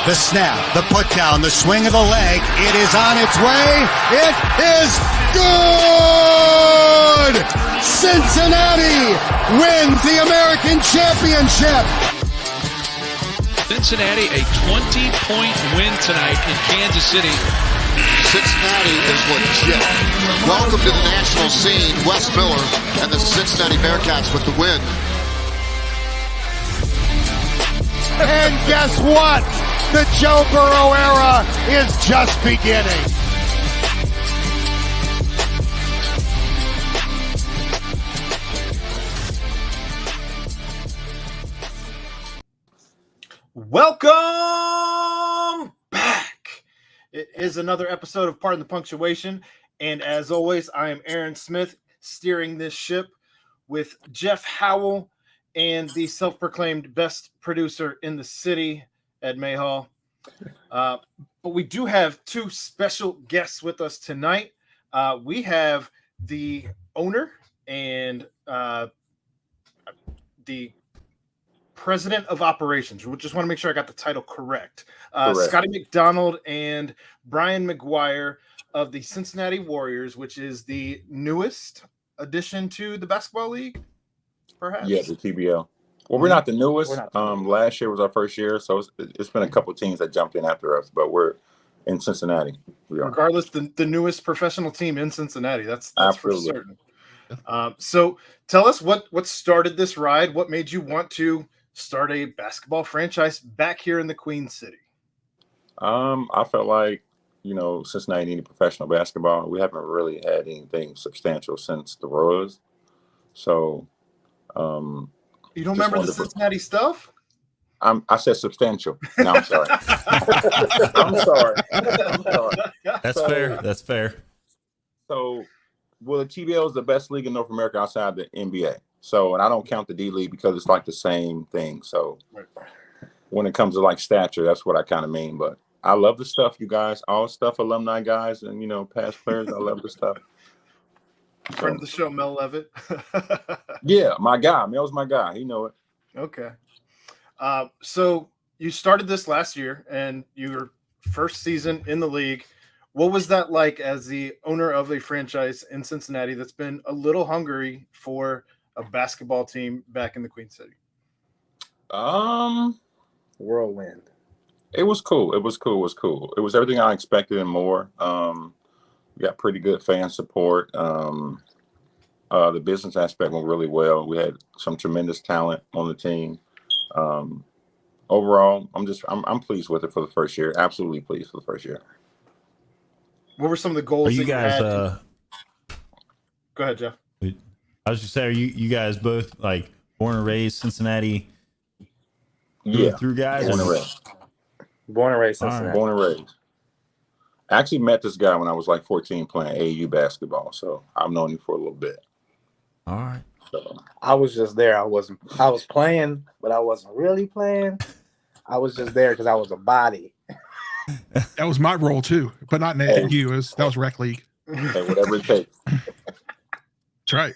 The snap, the put down, the swing of the leg. It is on its way. It is good! Cincinnati wins the American Championship. Cincinnati, a 20-point win tonight in Kansas City. Cincinnati is legit. Welcome to the national scene. Wes Miller and the Cincinnati Bearcats with the win. And guess what? The Joe Burrow era is just beginning. Welcome back. It is another episode of Pardon the Punctuation. And as always, I am Aaron Smith steering this ship with Jeff Howell and the self-proclaimed best producer in the city, Ed Mayhall. But we do have two special guests with us tonight. We have the owner and the president of operations. We just want to make sure I got the title correct. Scotty McDonald and Bryan McGuire of the Cincinnati Warriors, which is the newest addition to the basketball league, perhaps? Yeah, the TBL. Well, we're not the newest. Last year was our first year, so it's been a couple of teams that jumped in after us, but we're in Cincinnati. Regardless, the newest professional team in Cincinnati. That's Absolutely. for certain. So tell us what started this ride. What made you want to start a basketball franchise back here in the Queen City? I felt like, Cincinnati needed professional basketball. We haven't really had anything substantial since the Royals. So, you don't remember the Cincinnati stuff? I said substantial. No, I'm sorry. I'm sorry. That's fair. That's fair. So, the TBL is the best league in North America outside the NBA. So, and I don't count the D League because it's like the same thing. So, when it comes to like stature, that's what I kind of mean. But I love the stuff, you guys, all stuff, alumni guys, and past players. I love the stuff. Friend of the show, Mel Levitt. Yeah, my guy. Mel's my guy. He know it. Okay. So you started this last year, and your first season in the league. What was that like as the owner of a franchise in Cincinnati that's been a little hungry for a basketball team back in the Queen City? Whirlwind. It was cool. It was everything I expected and more. We got pretty good fan support. The business aspect went really well. We had some tremendous talent on the team. Overall, I'm pleased with it for the first year. Absolutely pleased for the first year. What were some of the goals you guys? Go ahead, Jeff. I was just saying, are you guys both like born and raised Cincinnati? Through guys. Born and raised Cincinnati. Born and raised. I actually met this guy when I was like 14 playing AAU basketball, so I've known him for a little bit. All right. So, I was just there. I was playing, but I wasn't really playing. I was just there because I was a body. That was my role too, but not in AAU. That was rec league. Hey, whatever it takes. That's right.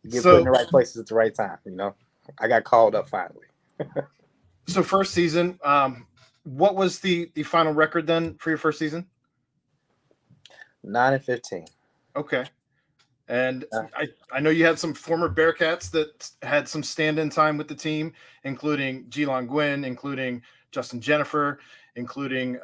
You get put in the right places at the right time. I got called up finally. So first season, what was the final record then for your first season? 9-15. Okay. And I know you had some former Bearcats that had some stand-in time with the team, including Geelon Gwynn, including Justin Jennifer, including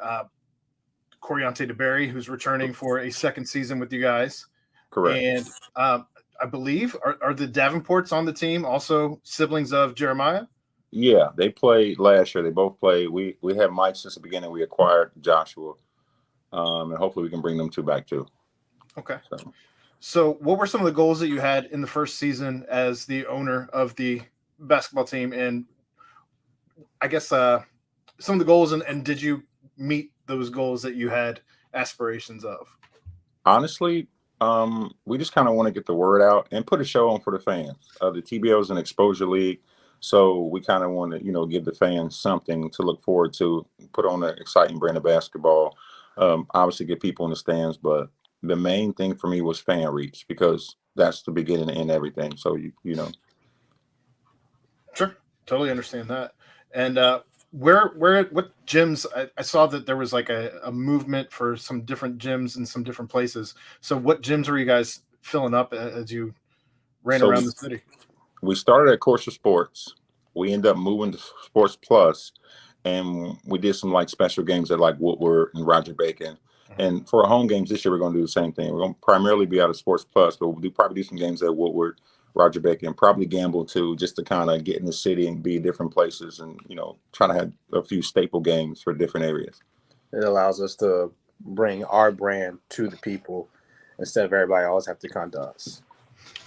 Coriante DeBerry, who's returning for a second season with you guys. Correct. And I believe, are the Davenports on the team also siblings of Jeremiah? Yeah, they played last year. They both played. We had Mike since the beginning. We acquired Joshua, and hopefully we can bring them two back too. Okay. So what were some of the goals that you had in the first season as the owner of the basketball team? And I guess some of the goals, and did you meet those goals that you had aspirations of? Honestly, we just kind of want to get the word out and put a show on for the fans. The TBL is an exposure league. So we kind of want to, give the fans something to look forward to, put on an exciting brand of basketball, obviously get people in the stands. But the main thing for me was fan reach, because that's the beginning and everything. So, Sure. Totally understand that. And what gyms? I saw that there was like a movement for some different gyms in some different places. So what gyms were you guys filling up as you ran around the city? We started at Course of Sports. We ended up moving to Sports Plus, and we did some like special games at like Woodward and Roger Bacon. And for our home games this year, we're going to do the same thing. We're going to primarily be out of Sports Plus, but we'll probably do some games at Woodward, Roger Bacon, probably Gamble too, just to kind of get in the city and be different places and, try to have a few staple games for different areas. It allows us to bring our brand to the people instead of everybody always have to come to us.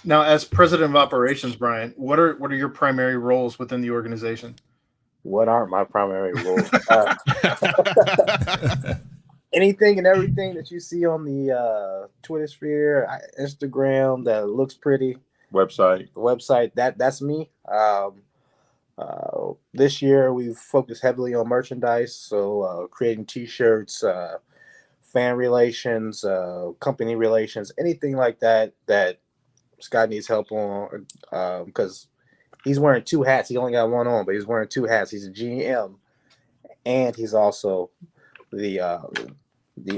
Now, as president of operations, Brian, what are your primary roles within the organization? What aren't my primary roles? Anything and everything that you see on the Twitter sphere, Instagram that looks pretty. Website, that's me. This year we've focused heavily on merchandise, so creating T-shirts, fan relations, company relations, anything like that Scott needs help on, because he's wearing two hats. He only got one on, but he's wearing two hats. He's a GM, and he's also the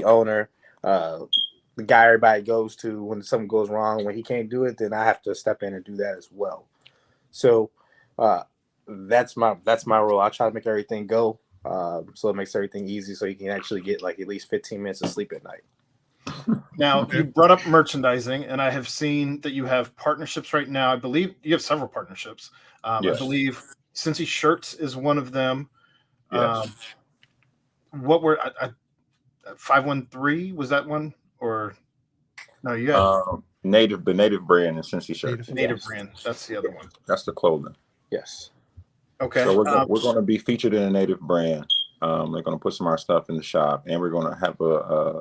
owner, the guy everybody goes to when something goes wrong. When he can't do it, then I have to step in and do that as well. So that's my role. I try to make everything go, so it makes everything easy, so you can actually get like at least 15 minutes of sleep at night. Now, you brought up merchandising, and I have seen that you have partnerships right now. I believe you have several partnerships. Yes. I believe Cincy Shirts is one of them. Yes. What were 513? Was that one? Or no, you had the native brand and Cincy Shirts. Native brand. That's the other one. That's the clothing. Yes. Okay. So we're going to be featured in a native brand. They're going to put some of our stuff in the shop, and we're going to have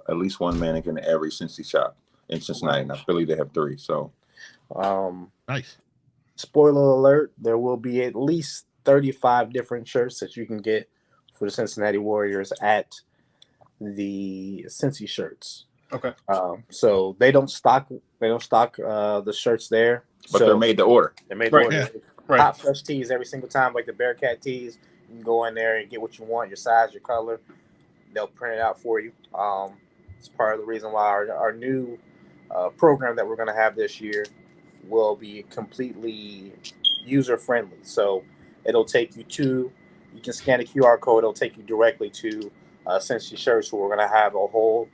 at least one mannequin in every Cincy shop in Cincinnati. And I believe they have 3. So, nice. Spoiler alert: there will be at least 35 different shirts that you can get for the Cincinnati Warriors at the Cincy Shirts. Okay. So they don't stock the shirts there, but they're made to order. They're made to order. Yeah. Right. Hot fresh tees every single time, like the Bearcat tees. You can go in there and get what you want, your size, your color. They'll print it out for you. It's part of the reason why our new program that we're going to have this year will be completely user-friendly. So it'll take you can scan a QR code. It'll take you directly to Cincy Shirts, where we're going to have a whole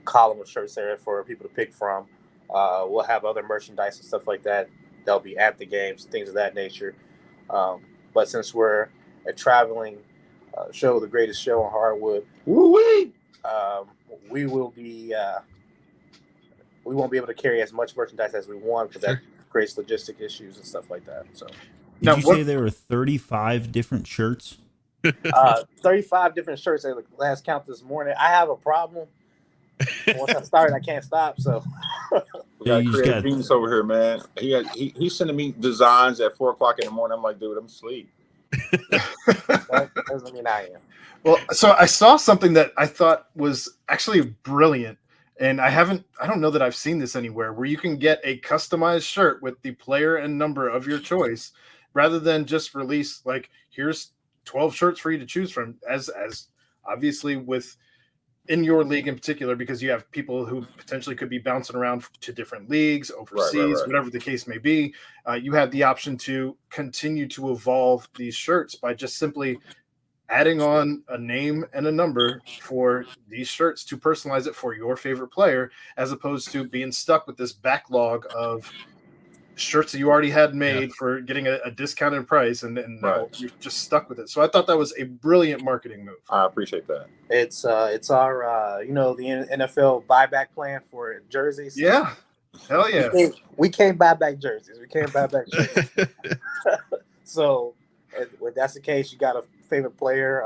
column of shirts there for people to pick from. We'll have other merchandise and stuff like that. They'll be at the games, things of that nature. But since we're a traveling show, the greatest show on hardwood, we won't be able to carry as much merchandise as we want because that creates logistic issues and stuff like that. So, did you say there were 35 different shirts? 35 different shirts at the last count this morning. I have a problem. Once I start, I can't stop. So, we got creative genius over here, man. He's sending me designs at 4:00 in the morning. I'm like, dude, I'm asleep. That doesn't mean I am. Well, so I saw something that I thought was actually brilliant, and I don't know that I've seen this anywhere, where you can get a customized shirt with the player and number of your choice, rather than just release like, here's 12 shirts for you to choose from, as obviously with in your league in particular, because you have people who potentially could be bouncing around to different leagues, overseas, right. Whatever the case may be. You have the option to continue to evolve these shirts by just simply adding on a name and a number for these shirts to personalize it for your favorite player, as opposed to being stuck with this backlog of shirts that you already had made for getting a discounted price, and now you're just stuck with it. So I thought that was a brilliant marketing move. I appreciate that. It's our the NFL buyback plan for jerseys. Yeah, hell yeah. We can't buy back jerseys. We can't buy back jerseys. So if that's the case, you got a favorite player.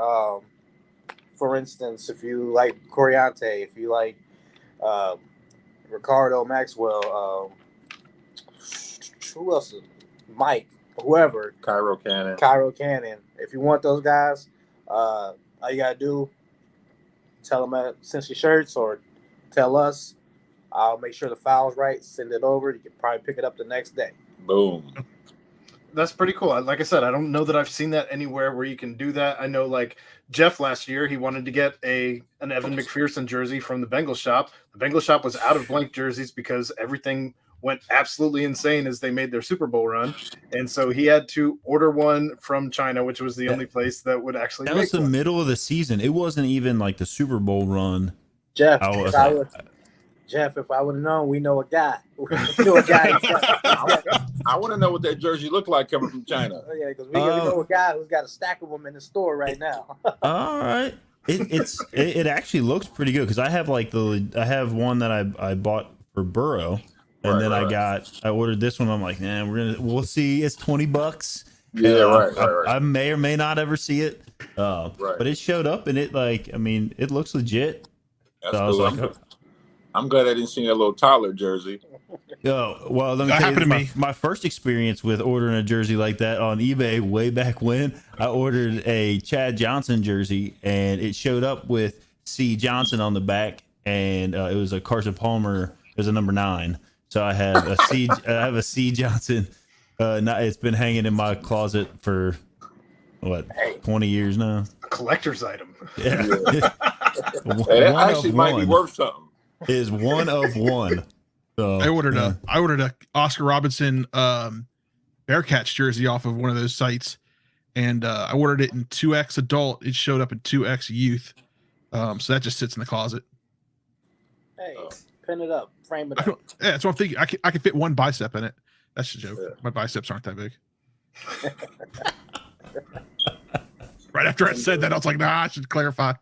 For instance, if you like Coriante, if you like Ricardo Maxwell, who else? Mike, whoever. Cairo Cannon. If you want those guys, all you gotta do, tell them at Cincy Shirts or tell us. I'll make sure the file's right. Send it over. You can probably pick it up the next day. Boom. That's pretty cool. Like I said, I don't know that I've seen that anywhere where you can do that. I know, like Jeff last year, he wanted to get an Evan McPherson jersey from the Bengals shop. The Bengals shop was out of blank jerseys because everything went absolutely insane as they made their Super Bowl run, and so he had to order one from China, which was the only place that would actually. That make was the one. middle of the season. It wasn't even like the Super Bowl run. Jeff, if I would have known, we know a guy. We know a guy. I want to know what that jersey looked like coming from China. Yeah, because we know a guy who's got a stack of them in the store right now. All right. It actually looks pretty good because I have one that I bought for Burrow, and then I ordered this one. I'm like, man, we'll see. It's $20. Yeah, right. I may or may not ever see it, but it showed up and it looks legit. That's so cool. I was like, I'm glad I didn't see that little Tyler jersey. Well, let me That tell happened you, to me. my first experience with ordering a jersey like that on eBay way back when, I ordered a Chad Johnson jersey and it showed up with C. Johnson on the back, and it was a Carson Palmer. It was a number 9. So I have a C. I have a C. Johnson. It's been hanging in my closet for 20 years now. A collector's item. Yeah. That actually might be worth something. It is one of one. So, I ordered a Oscar Robinson Bearcats jersey off of one of those sites, and I ordered it in 2X adult. It showed up in 2X youth, so that just sits in the closet. Hey, pin it up, frame it up. Yeah, that's what I'm thinking. I can fit one bicep in it. That's the joke. Yeah. My biceps aren't that big. Right after I said that, I was like, nah, I should clarify.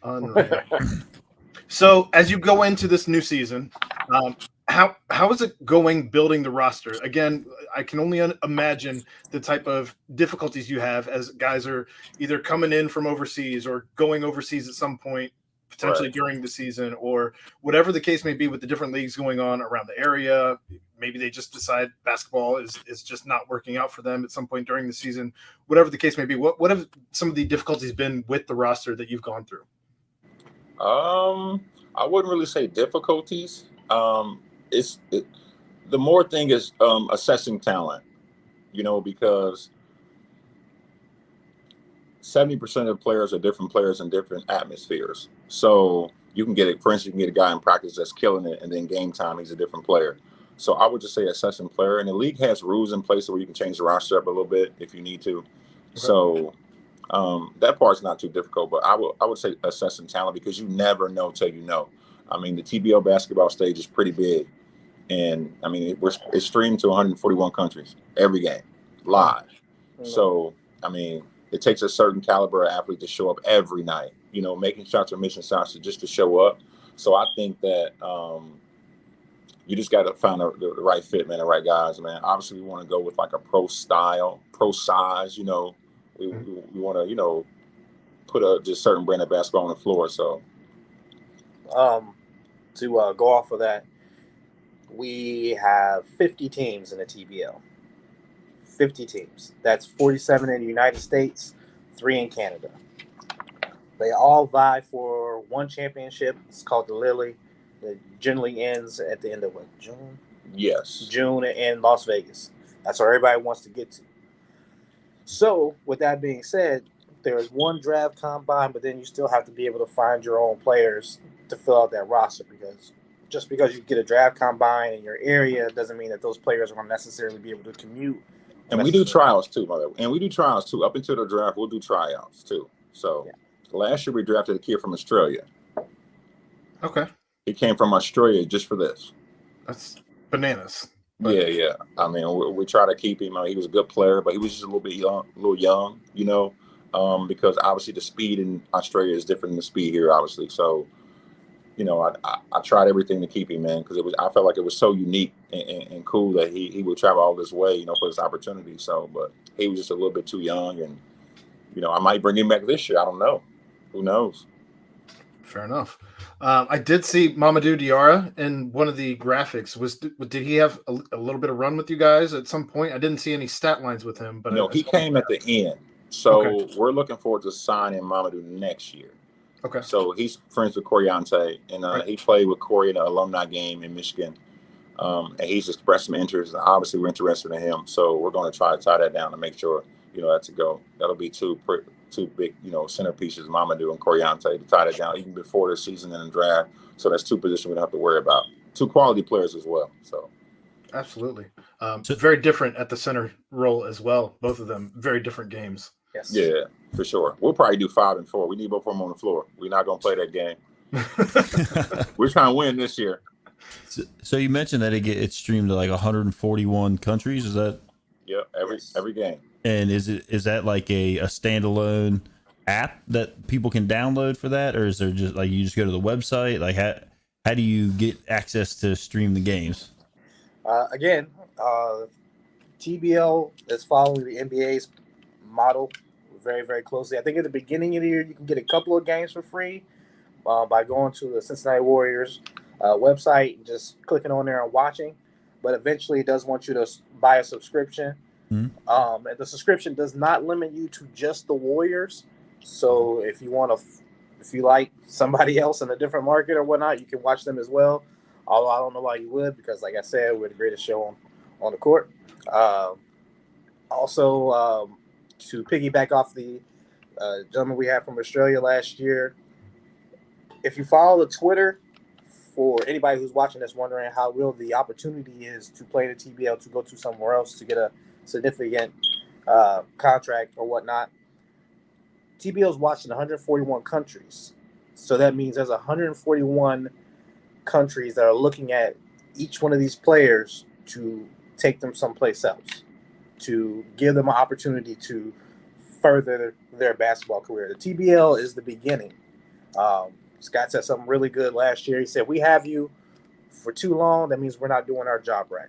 Unreal. So as you go into this new season, how is it going building the roster? Again, I can only imagine the type of difficulties you have as guys are either coming in from overseas or going overseas at some point, potentially during the season, or whatever the case may be with the different leagues going on around the area. Maybe they just decide basketball is just not working out for them at some point during the season. Whatever the case may be, what have some of the difficulties been with the roster that you've gone through? I wouldn't really say difficulties. The more thing is assessing talent, because 70% of the players are different players in different atmospheres. So you can get a guy in practice that's killing it, and then game time he's a different player. So I would just say assessing player, and the league has rules in place where you can change the roster up a little bit if you need to. Okay. So that part's not too difficult, but I would say assessing talent, because you never know till you know. I mean, the TBO basketball stage is pretty big, and I mean it's streamed to 141 countries every game live. So I mean, it takes a certain caliber of athlete to show up every night. Making shots or missing shots just to show up. So I think that you just got to find the right fit, man, the right guys, man. Obviously, we want to go with like a pro style, pro size. We want to, put a just certain brand of basketball on the floor. So, to go off of that, we have 50 teams in the TBL. 50 teams. That's 47 in the United States, 3 in Canada. They all vie for one championship. It's called the Lily. It generally ends at the end of June? Yes. June in Las Vegas. That's where everybody wants to get to. So, with that being said, there's one draft combine, but then you still have to be able to find your own players to fill out that roster, because just because you get a draft combine in your area doesn't mean that those players are going to necessarily be able to commute. And we do tryouts too, by the way. And we do tryouts too. Up until the draft, we'll do tryouts too. So last year we drafted a kid from Australia. Okay. He came from Australia just for this. That's bananas. Yeah. I mean, we try to keep him. He was a good player, but he was just a little bit young, because obviously the speed in Australia is different than the speed here, obviously. So, I tried everything to keep him, man, because I felt like it was so unique and cool that he would travel all this way, for this opportunity. So, but he was just a little bit too young, and I might bring him back this year. I don't know. Who knows? Fair enough. I did see Mamadou Diarra in one of the graphics. Did he have a little bit of run with you guys at some point? I didn't see any stat lines with him, but no, he came at the end. So we're looking forward to signing Mamadou next year. Okay. So he's friends with Coriante, and he played with Corey in an alumni game in Michigan. And he's expressed some interest, and obviously we're interested in him. So we're going to try to tie that down to make sure, that's a go. That'll be two big, centerpieces, Mamadou and Coriante, to tie that down even before the season and the draft. So that's two positions we don't have to worry about. Two quality players as well. So absolutely. Very different at the center role as well. Both of them, very different games. Yes. Yeah, for sure. We'll probably do 5 and 4. We need both of them on the floor. We're not going to play that game. We're trying to win this year. So you mentioned that it's streamed to like 141 countries. Is that? Yeah, every game. And is that like a standalone app that people can download for that, or is there just like you just go to the website? Like how do you get access to stream the games? Again, TBL is following the NBA's model very, very closely. I think at the beginning of the year, you can get a couple of games for free by going to the Cincinnati Warriors website and just clicking on there and watching. But eventually, it does want you to buy a subscription. Mm-hmm. And the subscription does not limit you to just the Warriors. So if you like somebody else in a different market or whatnot, you can watch them as well. Although I don't know why you would, because like I said, we're the greatest show on the court. Also, to piggyback off the gentleman we had from Australia last year, if you follow the Twitter, for anybody who's watching this wondering how real the opportunity is to play the TBL, to go to somewhere else to get a significant contract or whatnot, TBL is watched in 141 countries. So that means there's 141 countries that are looking at each one of these players to take them someplace else, to give them an opportunity to further their basketball career. The TBL is the beginning. Scott said something really good last year. He said, we have you for too long. That means we're not doing our job right.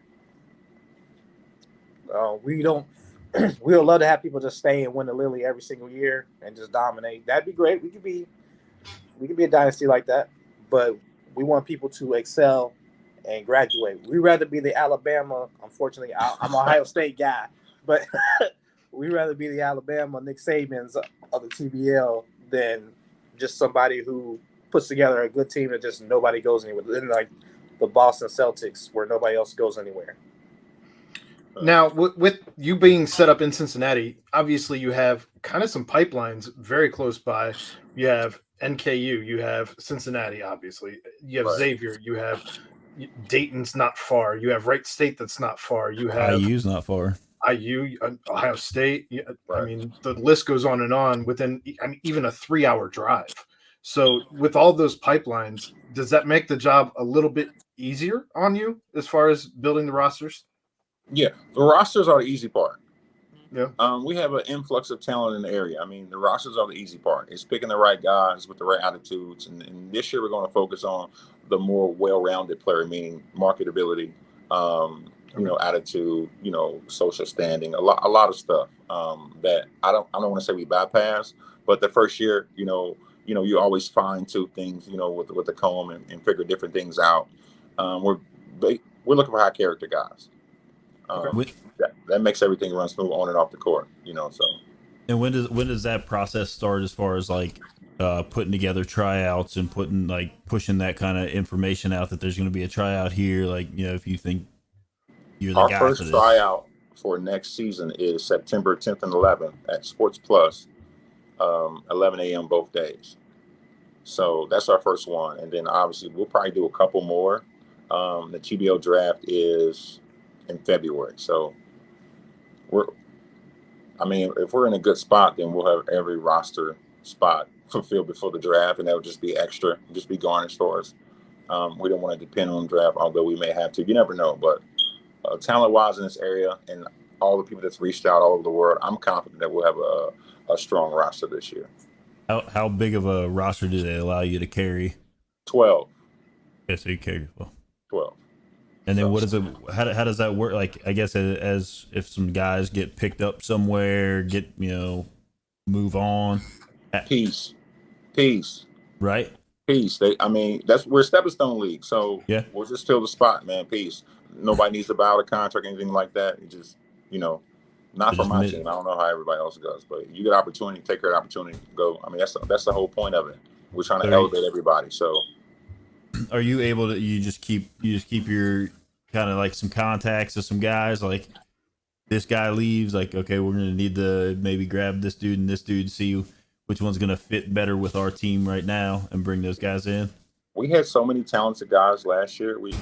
We would love to have people just stay and win the Lily every single year and just dominate. That'd be great. We could be a dynasty like that, but we want people to excel and graduate. We'd rather be the Alabama. Unfortunately, I'm an Ohio State guy, but we'd rather be the Alabama Nick Sabans of the TBL than just somebody who puts together a good team that just nobody goes anywhere. Then like the Boston Celtics, where nobody else goes anywhere. Now, with you being set up in Cincinnati, obviously you have kind of some pipelines very close by. You have NKU, you have Cincinnati, obviously. You have Xavier, you have Dayton's not far. You have Wright State that's not far. You have IU's not far. IU, Ohio State. I mean, the list goes on and on within even a 3-hour drive. So with all those pipelines, does that make the job a little bit easier on you as far as building the rosters? Yeah, the rosters are the easy part. Yeah. We have an influx of talent in the area. I mean, the rosters are the easy part. It's picking the right guys with the right attitudes. And this year we're going to focus on the more well-rounded player, meaning marketability, attitude, social standing, a lot of stuff that I don't want to say we bypass, but the first year, you always fine tune things, with the comb and figure different things out. We're looking for high character guys. That makes everything run smooth on and off the court, so. And when does that process start as far as like putting together tryouts and pushing that kind of information out that there's going to be a tryout here? Like, if you think you're the guy for this. Our first tryout for next season is September 10th and 11th at Sports Plus, 11 a.m. both days. So that's our first one. And then obviously we'll probably do a couple more. The TBO draft is in February. So if we're in a good spot, then we'll have every roster spot fulfilled before the draft, and that would just be extra, just be garnished for us. We don't want to depend on the draft, although we may have to. You never know. But talent-wise in this area and all the people that's reached out all over the world, I'm confident that we'll have a strong roster this year. How big of a roster do they allow you to carry? 12. Yeah, so you carry 12. And then what is it? How does that work? Like, I guess as if some guys get picked up somewhere, move on. Peace. Right. Peace. We're a stepping stone league, so yeah, we'll just fill the spot, man. Peace. Nobody needs to buy out a contract or anything like that. It just, not for my team. I don't know how everybody else does, but you get opportunity, take your opportunity, go. That's the whole point of it. We're trying to elevate everybody. So, are you able to? You just keep your kind of like some contacts of some guys, like this guy leaves, like, okay, we're going to need to maybe grab this dude and this dude, see which one's going to fit better with our team right now and bring those guys in? We had so many talented guys last year. We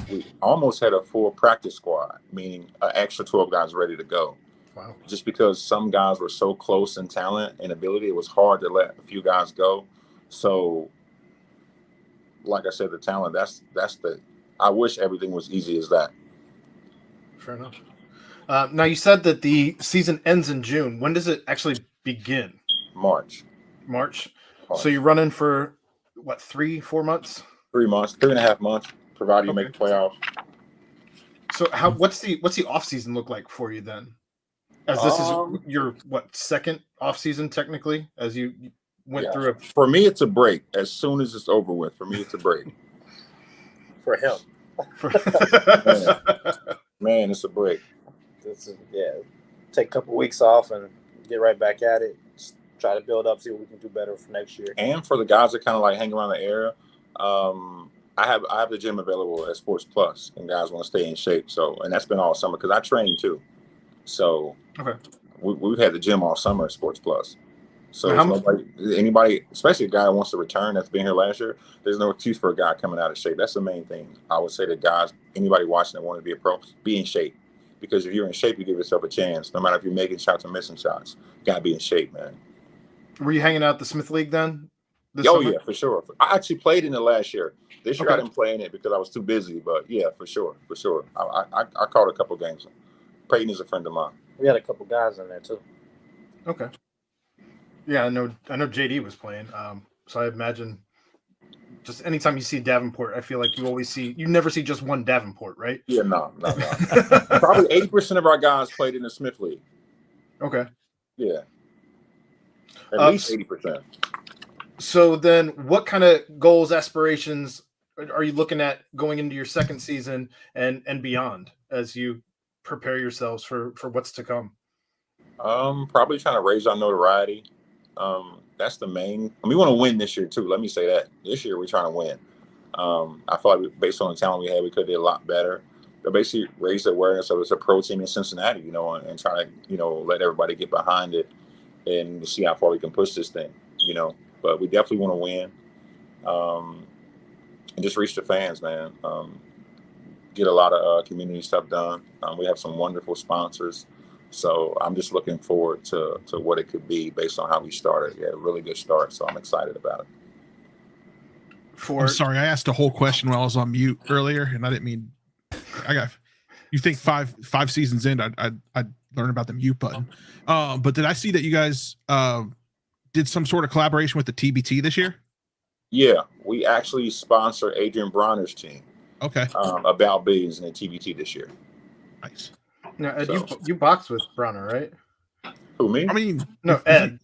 almost had a full practice squad, meaning an extra 12 guys ready to go. Wow. Just because some guys were so close in talent and ability, it was hard to let a few guys go. So, like I said, the talent, that's I wish everything was easy as that. Fair enough. Now, you said that the season ends in June. When does it actually begin? March. So you're running for, what, 3-4 months? 3 months, 3.5 months, provided you make the playoffs. So what's the off season look like for you then? As this is your second off season technically, as you went through it. For me, it's a break. As soon as it's over with, for me, it's a break. For him. Man, it's a break. Take a couple weeks off and get right back at it. Just try to build up, see what we can do better for next year. And for the guys that kind of like hang around the area, I have the gym available at Sports Plus, and guys want to stay in shape. So, and that's been all summer because I train too. So we've had the gym all summer at Sports Plus. So anybody, especially a guy who wants to return that's been here last year, there's no excuse for a guy coming out of shape. That's the main thing. I would say to guys, anybody watching that want to be a pro, be in shape. Because if you're in shape, you give yourself a chance. No matter if you're making shots or missing shots, you got to be in shape, man. Were you hanging out at the Smith League then? Oh, yeah, for sure. I actually played in it last year. This year I didn't play in it because I was too busy. But, yeah, for sure. I caught a couple games. Peyton is a friend of mine. We had a couple guys in there, too. Okay. Yeah, I know JD was playing. So I imagine just anytime you see Davenport, I feel like you never see just one Davenport, right? Yeah, no. Probably 80% of our guys played in the Smith League. Okay. Yeah. At least 80%. So then what kind of goals, aspirations are you looking at going into your second season and beyond as you prepare yourselves for what's to come? Probably trying to raise our notoriety. That's the main. We want to win this year too. Let me say that. This year we're trying to win. I feel like based on the talent we had, we could have did a lot better. But basically raise the awareness of it's a pro team in Cincinnati, and try to, let everybody get behind it and see how far we can push this thing, But we definitely want to win. And just reach the fans, man. Get a lot of community stuff done. We have some wonderful sponsors. So I'm just looking forward to what it could be based on how we started. Yeah, a really good start. So I'm excited about it. I'm sorry, I asked a whole question while I was on mute earlier, and I didn't mean. You think five seasons in, I'd learn about the mute button. But did I see that you guys did some sort of collaboration with the TBT this year? Yeah, we actually sponsor Adrian Bronner's team. Okay. About Billions in the TBT this year. Nice. Now, Ed, you boxed with Bronner, right? Who, me? I mean, no, Ed.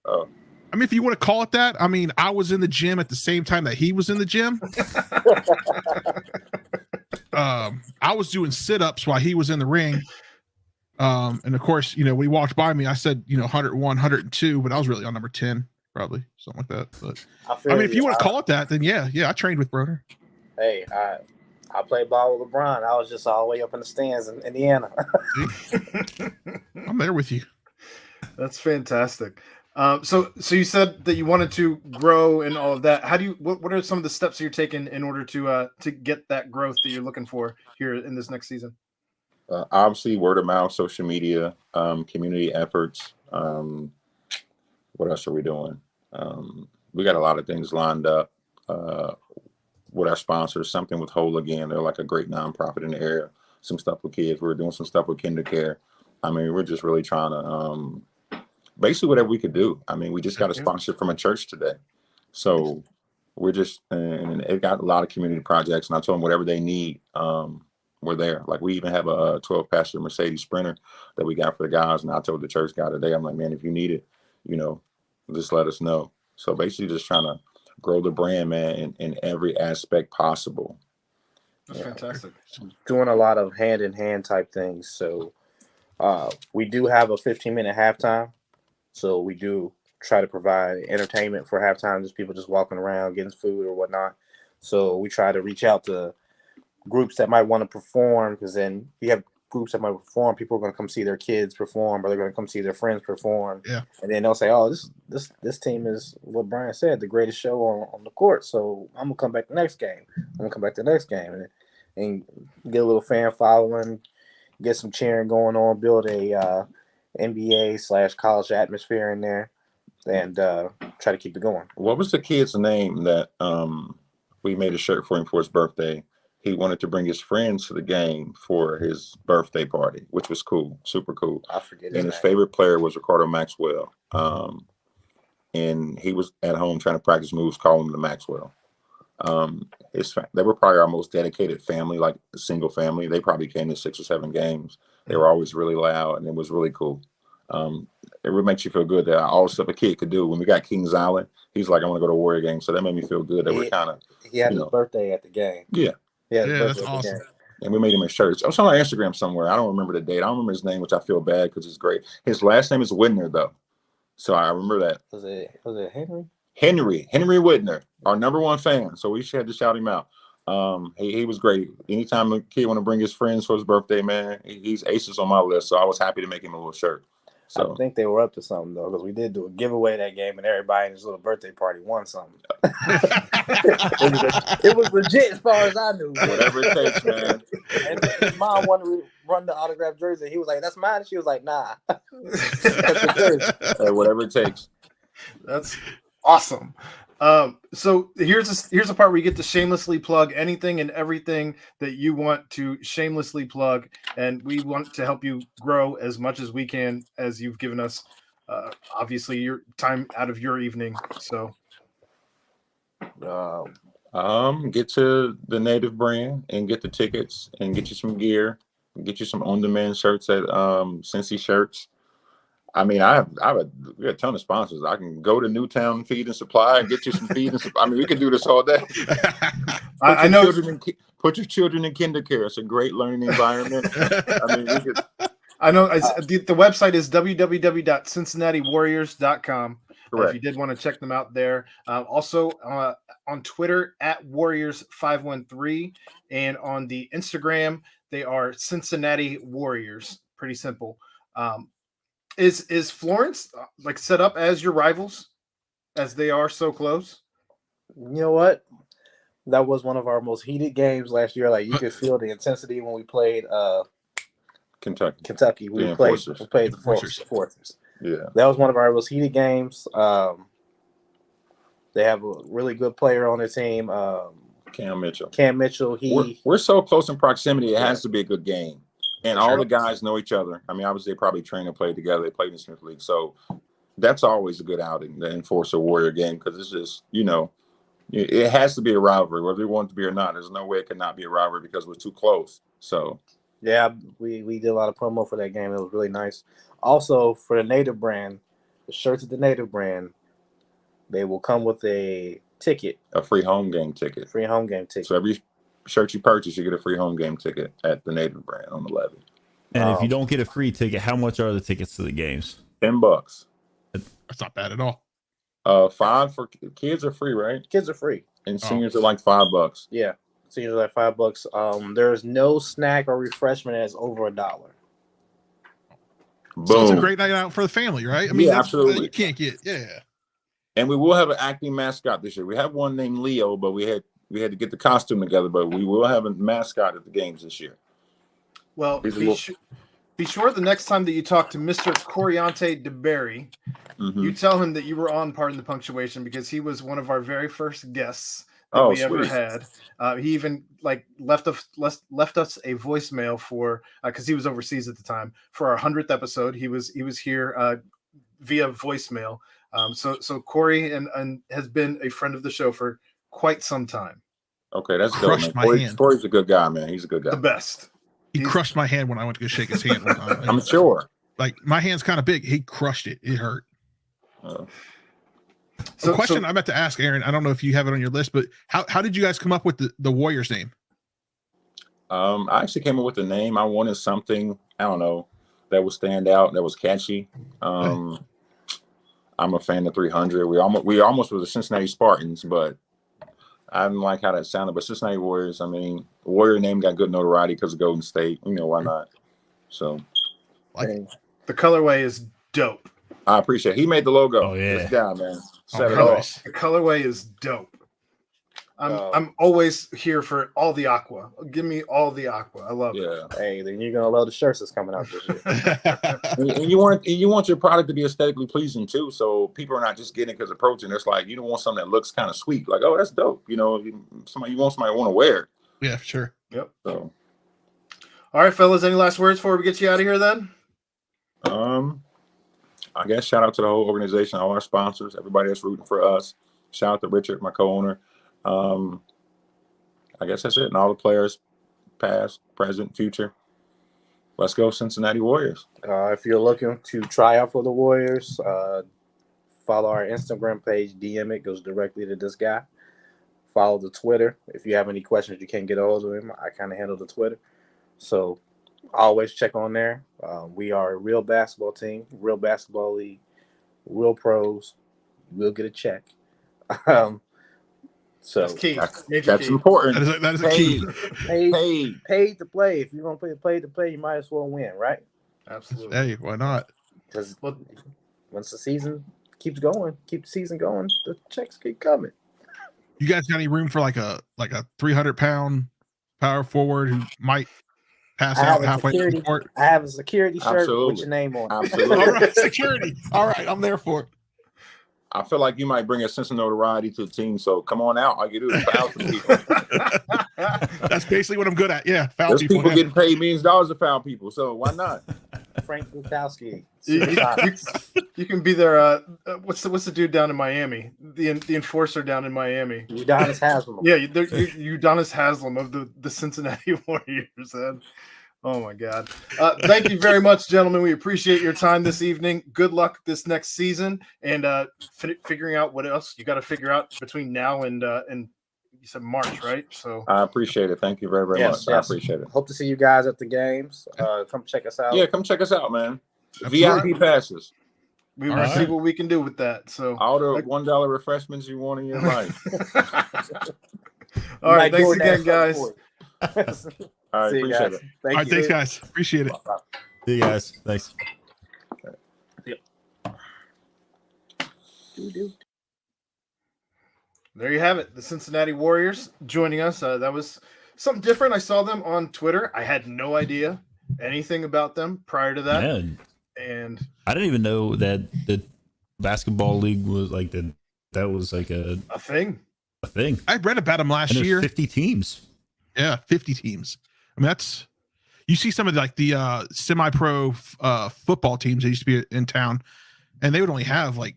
Oh. I mean, if you want to call it that, I mean, I was in the gym at the same time that he was in the gym. I was doing sit-ups while he was in the ring. And of course, when he walked by me, I said, 101, 102, but I was really on number 10, probably something like that. But I mean, if you want to call it that, then yeah, I trained with Broner. Hey, I played ball with LeBron. I was just all the way up in the stands in Indiana. I'm there with you. That's fantastic. So you said that you wanted to grow and all of that. What are some of the steps you're taking in order to get that growth that you're looking for here in this next season? Obviously, word of mouth, social media, community efforts. What else are we doing? We got a lot of things lined up with our sponsors. Something with Whole Again. They're like a great nonprofit in the area. Some stuff with kids. We're doing some stuff with KinderCare. I mean, we're just really trying to basically whatever we could do. I mean, we just got a sponsorship from a church today. So we're just, and they've got a lot of community projects, and I told them whatever they need, we're there. Like we even have a 12-passenger Mercedes Sprinter that we got for the guys. And I told the church guy today, I'm like, man, if you need it, just let us know. So basically just trying to grow the brand, man, in every aspect possible. That's fantastic. Doing a lot of hand-in-hand type things. So we do have a 15-minute halftime. So we do try to provide entertainment for halftime, just people just walking around, getting food or whatnot. So we try to reach out to groups that might want to perform, because then you have groups that might perform. People are going to come see their kids perform, or they're going to come see their friends perform. Yeah. And then they'll say, "Oh, this team is what Brian said, the greatest show on the court. So I'm gonna come back the next game. And get a little fan following, get some cheering going on, build a NBA/college atmosphere in there, and try to keep it going." What was the kid's name that we made a shirt for him for his birthday? He wanted to bring his friends to the game for his birthday party, which was cool, super cool. I forget. And his favorite player was Ricardo Maxwell. And he was at home trying to practice moves, calling him the Maxwell. They were probably our most dedicated family, like a single family. They probably came to 6 or 7 games. They were always really loud, and it was really cool. It really makes you feel good that all the stuff a kid could do. When we got Kings Island, he's like, "I want to go to a Warrior game." So that made me feel good that we're kind of. He had his birthday at the game. Yeah. Yeah, that's awesome. And we made him a shirt. I was on our Instagram somewhere. I don't remember the date. I don't remember his name, which I feel bad because it's great. His last name is Whitner, though. So I remember that. Was it Henry? Henry Whitner, our #1 fan. So we had to shout him out. He was great. Anytime a kid want to bring his friends for his birthday, man, he's aces on my list. So I was happy to make him a little shirt. So I think they were up to something, though, because we did do a giveaway that game, and everybody in his little birthday party won something. It was legit as far as I knew. Whatever it takes, man. And his mom wanted to run the autographed jersey. He was like, "That's mine." And she was like, "Nah." Hey, whatever it takes. That's awesome. So here's a part where you get to shamelessly plug anything and everything that you want to shamelessly plug, and we want to help you grow as much as we can, as you've given us obviously your time out of your evening. So get to the Native brand and get the tickets and get you some gear, get you some on-demand shirts at Cincy Shirts. I mean, we have a ton of sponsors. I can go to Newtown Feed and Supply and get you some feed and supply. I mean, we can do this all day. I know. Put your children in kinder care. It's a great learning environment. I mean, I know. The website is www.cincinnatiwarriors.com. Correct. If you did want to check them out there. Also on Twitter @Warriors513, and on the Instagram they are Cincinnati Warriors. Pretty simple. Is Florence like set up as your rivals, as they are so close? You know what? That was one of our most heated games last year. Like, you could feel the intensity when we played Kentucky. We played the Forces. Yeah. That was one of our most heated games. They have a really good player on their team. Cam Mitchell. We're so close in proximity. It has to be a good game. And all the guys know each other. I mean, obviously, they probably train and play together. They played in the Smith League. So that's always a good outing, the Enforcer Warrior game, because it's just, it has to be a rivalry, whether we want it to be or not. There's no way it could not be a rivalry because we're too close. So, yeah, we did a lot of promo for that game. It was really nice. Also, for the Native brand, the shirts of the Native brand, they will come with a ticket. A free home game ticket. So every shirt you purchase, you get a free home game ticket at the Native brand on the levy. And if you don't get a free ticket, how much are the tickets to the games? $10. That's not bad at all. 5 for kids are free, right? Kids are free, and seniors are like $5. Yeah, seniors are like $5. There's no snack or refreshment that's over $1. Boom. So it's a great night out for the family, right? I mean, absolutely. You can't get And we will have an acting mascot this year. We have one named Leo, but we had to get the costume together. But we will have a mascot at the games this year. Well, be sure the next time that you talk to Mr. Coriante DeBerry, you tell him that you were on Pardon the Punctuation, because he was one of our very first guests that we ever had. He even left us a voicemail for because he was overseas at the time, for our 100th episode. He was here via voicemail. So Corey and has been a friend of the show for quite some time. Okay, that's crushed dope. My hand. Corey's a good guy, man. He's a good guy. The best. He crushed my hand when I went to go shake his hand one time. I'm sure. Like, my hand's kind of big. He crushed it. It hurt. So, question I meant to ask, Aaron, I don't know if you have it on your list, but how did you guys come up with the Warriors name? I actually came up with the name. I wanted something, I don't know, that would stand out, that was catchy. I'm a fan of 300. We almost were the Cincinnati Spartans, but I didn't like how that sounded, but Cincinnati Warriors. I mean, the Warrior name got good notoriety because of Golden State. You know why not? So, the colorway is dope. I appreciate it. He made the logo. Oh, yeah. This guy, man. Set it nice. off. The colorway is dope. I'm always here for all the aqua. Give me all the aqua. I love it. Yeah. Hey, then you're gonna love the shirts that's coming out this year. And you want your product to be aesthetically pleasing too, so people are not just getting it because of protein. It's like you don't want something that looks kind of sweet, like, oh, that's dope. You know, you want somebody to want to wear it. Yeah, sure. Yep. So, all right, fellas. Any last words before we get you out of here? Then. I guess shout out to the whole organization, all our sponsors, everybody that's rooting for us. Shout out to Richard, my co-owner. I guess that's it. And all the players, past, present, future. Let's go, Cincinnati Warriors. If you're looking to try out for the Warriors, follow our Instagram page, DM it, goes directly to this guy. Follow the Twitter. If you have any questions, you can't get a hold of him. I kind of handle the Twitter. So always check on there. We are a real basketball team, real basketball league, real pros. We'll get a check. So That's key. That's important. That is a key. Paid to play. If you're gonna play to play, you might as well win, right? Absolutely. Hey, why not? Because once the season keeps going, keep the season going, the checks keep coming. You guys got any room for like a 300-pound power forward who might pass out halfway through the court? I have a security shirt Absolutely. with your name on it. Absolutely. All right, security. All right, I'm there for it. I feel like you might bring a sense of notoriety to the team, so come on out. All you do is foul some people. That's basically what I'm good at. Yeah, foul There's people. people getting paid millions of dollars to foul people, so why not? Frank Bukowski. You can be there. What's the dude down in Miami? The enforcer down in Miami. Udonis Haslem. Yeah, Udonis Haslem of the Cincinnati Warriors. Oh my God! Thank you very much, gentlemen. We appreciate your time this evening. Good luck this next season, and figuring out what else you got to figure out between now and you said March, right? So I appreciate it. Thank you very, very much. I appreciate it. Hope to see you guys at the games. Come check us out. Yeah, come check us out, man. Absolutely. VIP passes. we will see what we can do with that. So All the $1 refreshments you want in your life. all right, thanks again, guys. All right, See you appreciate guys. it. All right, thanks, guys. Appreciate it. See you guys. Thanks. There you have it. The Cincinnati Warriors joining us. That was something different. I saw them on Twitter. I had no idea anything about them prior to that. Yeah. And I didn't even know that the basketball league was like that was like a thing. A thing. I read about them last And there's year. 50 teams. Yeah, 50 teams. I mean, you see some of the semi-pro football teams that used to be in town, and they would only have like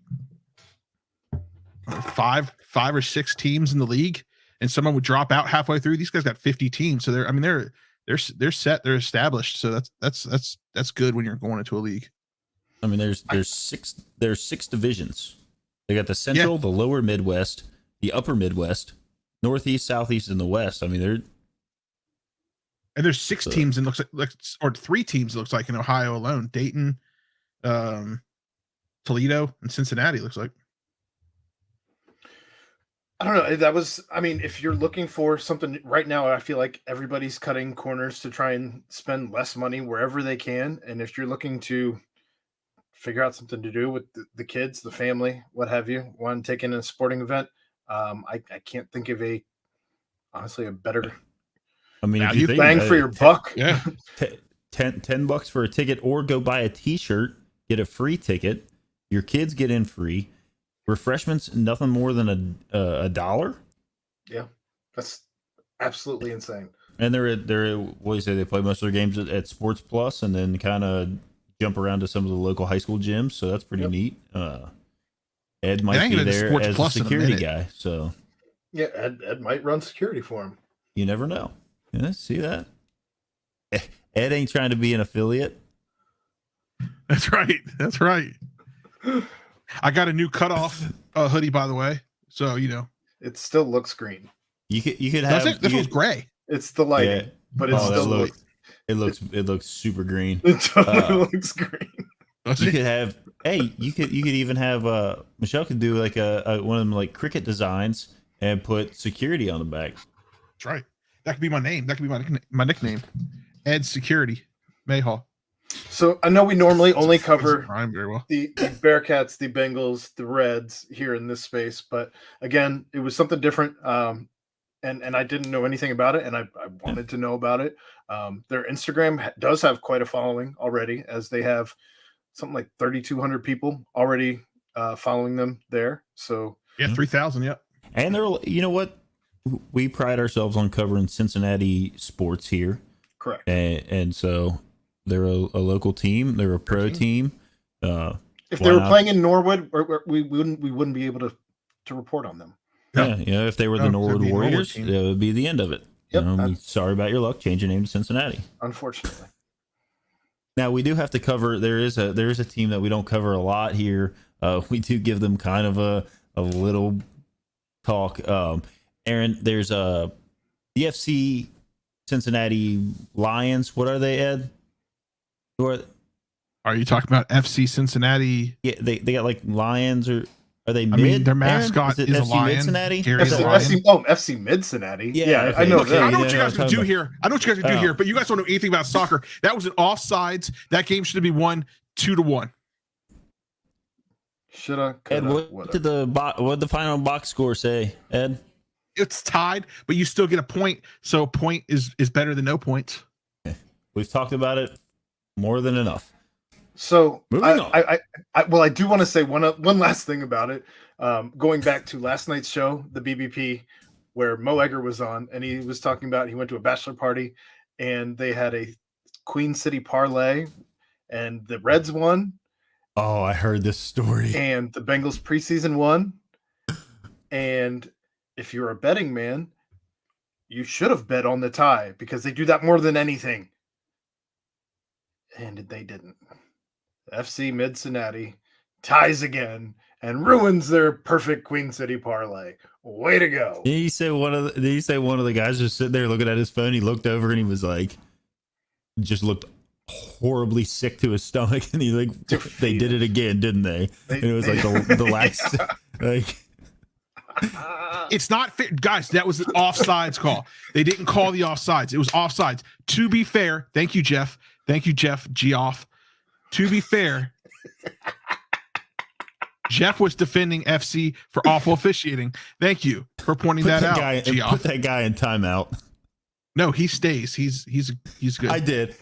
five or six teams in the league, and someone would drop out halfway through. These guys got 50 teams, so they're set, they're established. So that's good when you're going into a league. I mean, there's six divisions. They got the Central, the Lower Midwest, the Upper Midwest, Northeast, Southeast, and the West. I mean, there's six teams and looks like or three teams. It looks like in Ohio alone: Dayton, Toledo, and Cincinnati. Looks like. I don't know. If you're looking for something right now, I feel like everybody's cutting corners to try and spend less money wherever they can. And if you're looking to figure out something to do with the kids, the family, what have you, want to take in a sporting event, I can't think of honestly a better. I mean, if you you think bang for your buck. Yeah. $10 for a ticket, or go buy a T-shirt, get a free ticket. Your kids get in free. Refreshments, nothing more than a $1. Yeah, that's absolutely insane. And they're what do you say? They play most of their games at Sports Plus, and then kind of jump around to some of the local high school gyms. So that's pretty neat. Ed might be there as a security guy. So yeah, Ed might run security for him. You never know. Yeah, see that? Ed ain't trying to be an affiliate. That's right. That's right. I got a new cutoff hoodie, by the way. So it still looks green. You could have. This one's gray. It's the lighting, but it still looks. It looks super green. It totally looks green. You could have. Hey, you could even have. Michelle could do like one of them like cricket designs, and put security on the back. That's right. That could be my name. That could be my nickname. Ed Security, Mayhall. So I know we normally only cover very well. the Bearcats, the Bengals, the Reds here in this space, but again, it was something different. And I didn't know anything about it, and I wanted to know about it. Their Instagram does have quite a following already, as they have something like 3,200 people already following them there. So yeah, 3,000. Yep. And they're, you know what? We pride ourselves on covering Cincinnati sports here. Correct. And so they're a local team. They're a pro team. If they were playing in Norwood, we wouldn't be able to report on them. Yeah, you know, if they were the Norwood Warriors, that would be the end of it. Yep. You know, sorry about your luck. Change your name to Cincinnati. Unfortunately. Now we do have to cover. There is a team that we don't cover a lot here. We do give them kind of a little talk. Aaron, there's the FC Cincinnati Lions. What are they, Ed? Are you talking about FC Cincinnati? Yeah, they got like lions, or are they? I mean, their mascot is a FC lion. Midcinnati? FC Midcinnati. Yeah, okay. I know Look, that. I know what you guys are gonna do here. But you guys don't know anything about soccer. That was an offsides. That game should have been won 2-1. Ed, what did the final box score say, Ed? It's tied, but you still get a point. So a point is better than no points. We've talked about it more than enough. So moving on. I do want to say one last thing about it. Going back to last night's show, the BBP, where Mo Egger was on, and he was talking about he went to a bachelor party, and they had a Queen City parlay, and the Reds won. Oh, I heard this story. And the Bengals preseason won. And if you're a betting man, you should have bet on the tie, because they do that more than anything. And they didn't. FC Midcinnati ties again and ruins their perfect Queen City parlay. Way to go. Did you say one of the guys just sitting there looking at his phone? He looked over and he was like, just looked horribly sick to his stomach, and he like, they did it again, didn't they? And it was like the last like. It's not fair, guys. That was an offsides call. They didn't call the offsides. It was offsides. To be fair, thank you, Jeff. Geoff. To be fair, Jeff was defending FC for awful officiating. Thank you for pointing that out. Put that guy in timeout. No, he stays. He's good. I did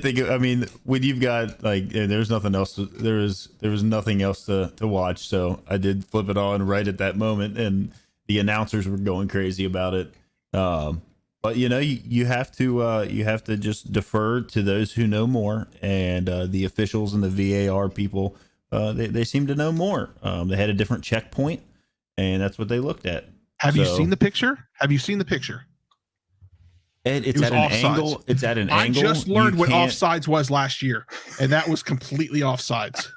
think. I mean, when you've got like, there's nothing else. There was nothing else to watch. So I did flip it on right at that moment, and the announcers were going crazy about it. But you know, you have to just defer to those who know more, and the officials and the VAR people, they seem to know more. They had a different checkpoint, and that's what they looked at. Have you seen the picture? And it's at an angle. It's at an angle. I just learned what offsides was last year, and that was completely offsides.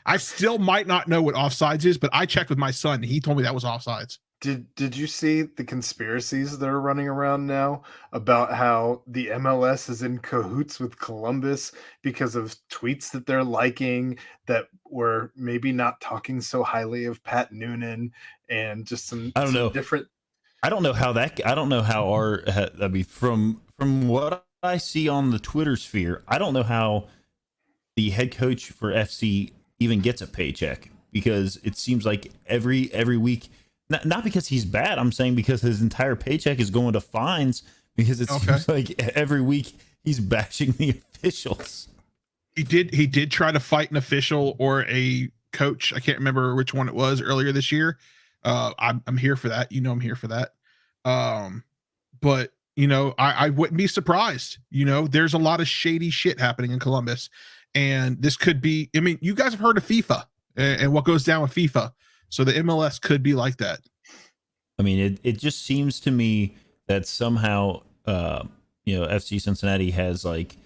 I still might not know what offsides is, but I checked with my son, and he told me that was offsides. Did you see the conspiracies that are running around now about how the MLS is in cahoots with Columbus because of tweets that they're liking that were maybe not talking so highly of Pat Noonan, and just some different. I don't know how our. I mean, from what I see on the Twitter sphere, I don't know how the head coach for FC even gets a paycheck, because it seems like every week. Not because he's bad. I'm saying because his entire paycheck is going to fines, because it seems like every week he's bashing the officials. He did try to fight an official or a coach. I can't remember which one it was earlier this year. I'm here for that. I'm here for that. But I wouldn't be surprised. There's a lot of shady shit happening in Columbus, and this could be. I mean, you guys have heard of FIFA and what goes down with FIFA. So the MLS could be like that. I mean, it just seems to me that somehow, FC Cincinnati has like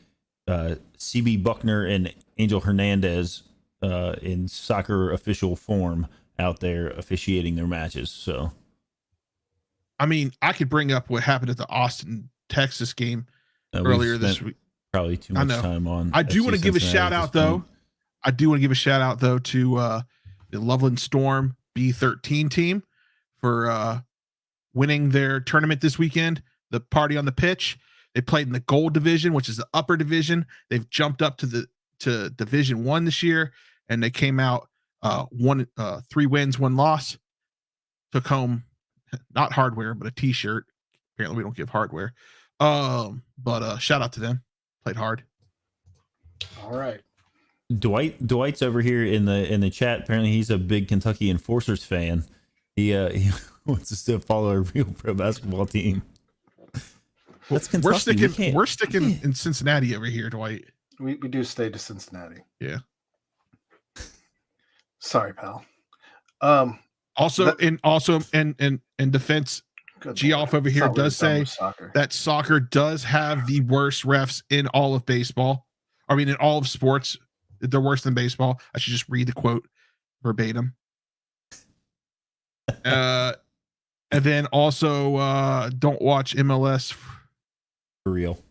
CB Buckner and Angel Hernandez in soccer official form out there officiating their matches. So, I mean, I could bring up what happened at the Austin, Texas game earlier this week. Probably too much time on. I do want to give a shout out though. to the Loveland Storm B13 team for winning their tournament this weekend. The party on the pitch. They played in the gold division, which is the upper division. They've jumped up to Division 1 this year, and they came out 3 wins, 1 loss. Took home not hardware, but a t-shirt. Apparently we don't give hardware. But shout out to them. Played hard. All right. Dwight's over here in the chat. Apparently he's a big Kentucky Enforcers fan. He wants us to follow a real pro basketball team. That's Kentucky. We're sticking in Cincinnati over here, Dwight. We do stay to Cincinnati. Yeah. Sorry, pal. Also in defense, Geoff over here does say that soccer does have the worst refs in all of baseball. I mean, in all of sports, they're worse than baseball. I should just read the quote verbatim. And then also don't watch MLS for real.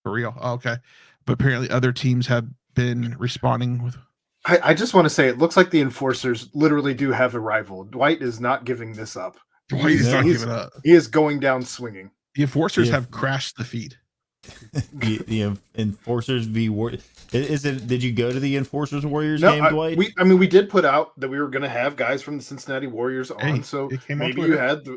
Oh, okay. But apparently other teams have been responding with. I just want to say it looks like the Enforcers literally do have a rival. Dwight is not giving this up. Dwight is not giving up. He is going down swinging. The Enforcers have crashed the feed. the Enforcers v Warriors. Did you go to the Enforcers Warriors game, Dwight? We did put out that we were going to have guys from the Cincinnati Warriors on. So maybe you had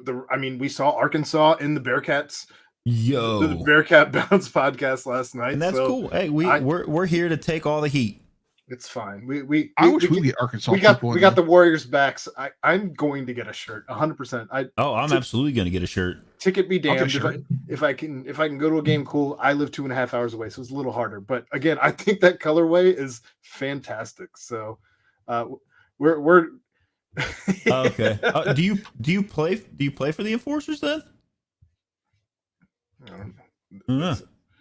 we saw Arkansas in the Bearcats. The Bearcat Bounce podcast last night. And that's cool. Hey, we're here to take all the heat. It's fine. I wish we get Arkansas. We got the Warriors backs. I'm going to get a shirt 100%. I'm absolutely going to get a shirt. Ticket be damned. If I can go to a game, cool. I live 2.5 hours away, so it's a little harder. But again, I think that colorway is fantastic. So we're okay. Do you play for the Enforcers then?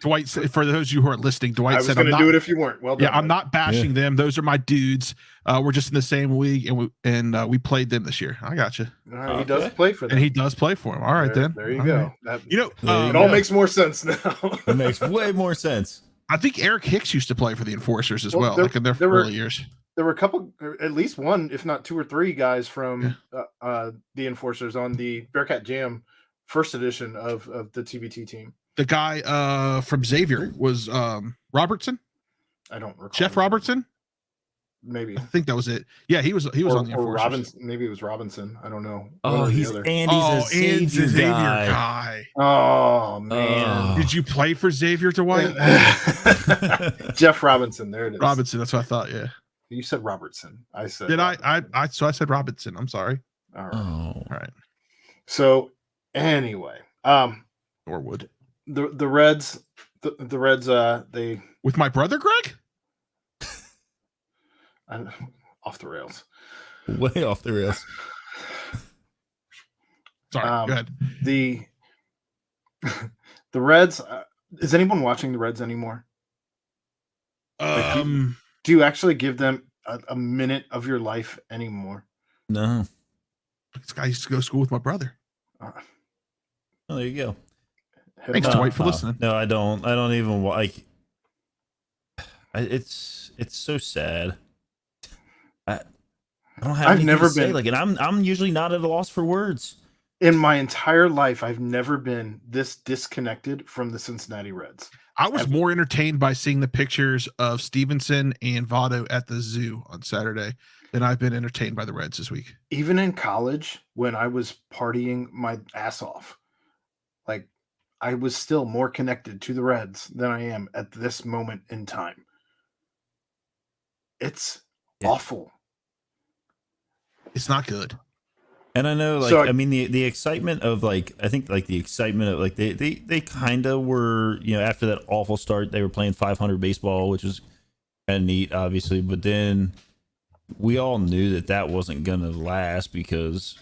Dwight said, for those of you who are listening, Dwight said, "I'm going to do it if you weren't." Well done. Yeah, I'm not bashing them. Those are my dudes. We're just in the same league, and we played them this year. I got you. He does play for them, and he does play for them. All right, then. There you go. Right. It all makes more sense now. It makes way more sense. I think Eric Hicks used to play for the Enforcers as well, like in their early years. There were a couple, at least one, if not 2 or 3 guys from the Enforcers on the Bearcat Jam first edition of the TBT team. The guy from Xavier was Robertson. I don't recall. Jeff Robertson? Maybe. I think that was it. Yeah, he was on the Enforcers. Robinson, maybe it was Robinson. I don't know. He's a Xavier guy. Oh, man. Did you play for Xavier, Dwight? Jeff Robinson. There it is. Robinson. That's what I thought. Yeah. You said Robertson. I said. Did I said Robinson. I'm sorry. All right. All right. So anyway, Norwood. The Reds, the Reds, they with my brother Greg. Off the rails. Way off the rails. Sorry. Go ahead. The Reds. Is anyone watching the Reds anymore? Do you actually give them a minute of your life anymore? No. This guy used to go to school with my brother. Oh, there you go. Thanks, Dwight, for listening. No, I don't. I don't even like. It's so sad. I don't have. I've never been like, and I'm usually not at a loss for words. In my entire life, I've never been this disconnected from the Cincinnati Reds. I was more entertained by seeing the pictures of Stevenson and Votto at the zoo on Saturday than I've been entertained by the Reds this week. Even in college, when I was partying my ass off, like I was still more connected to the Reds than I am at this moment in time. It's awful. It's not good. And I know, like, I mean, the excitement of, like, I think, like, the excitement of, like, they kind of were, you know, after that awful start, they were playing 500 baseball, which was kind of neat, obviously. But then we all knew that wasn't going to last because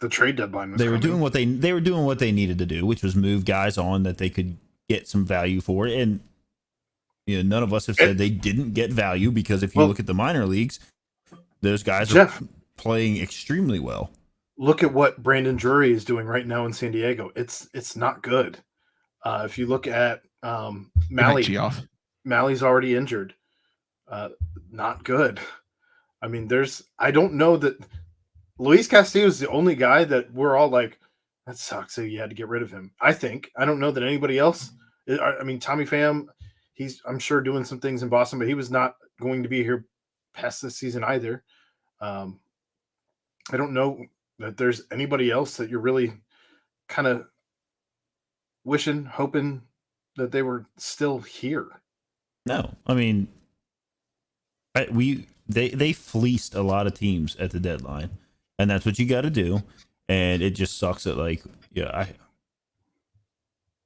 the trade deadline was they were doing what they needed to do, which was move guys on that they could get some value for. And, you know, none of us have said they didn't get value because if you look at the minor leagues, those guys are playing extremely well. Look at what Brandon Drury is doing right now in San Diego. It's not good. If you look at Mally's already injured. Not good. I mean, I don't know that, Luis Castillo is the only guy that we're all like, that sucks. So you had to get rid of him. I think. I don't know that anybody else. I mean, Tommy Pham, he's, I'm sure, doing some things in Boston, but he was not going to be here past this season either. I don't know that there's anybody else that you're really kind of wishing, hoping that they were still here. No, I mean, they fleeced a lot of teams at the deadline, and that's what you got to do. And it just sucks that, like, yeah,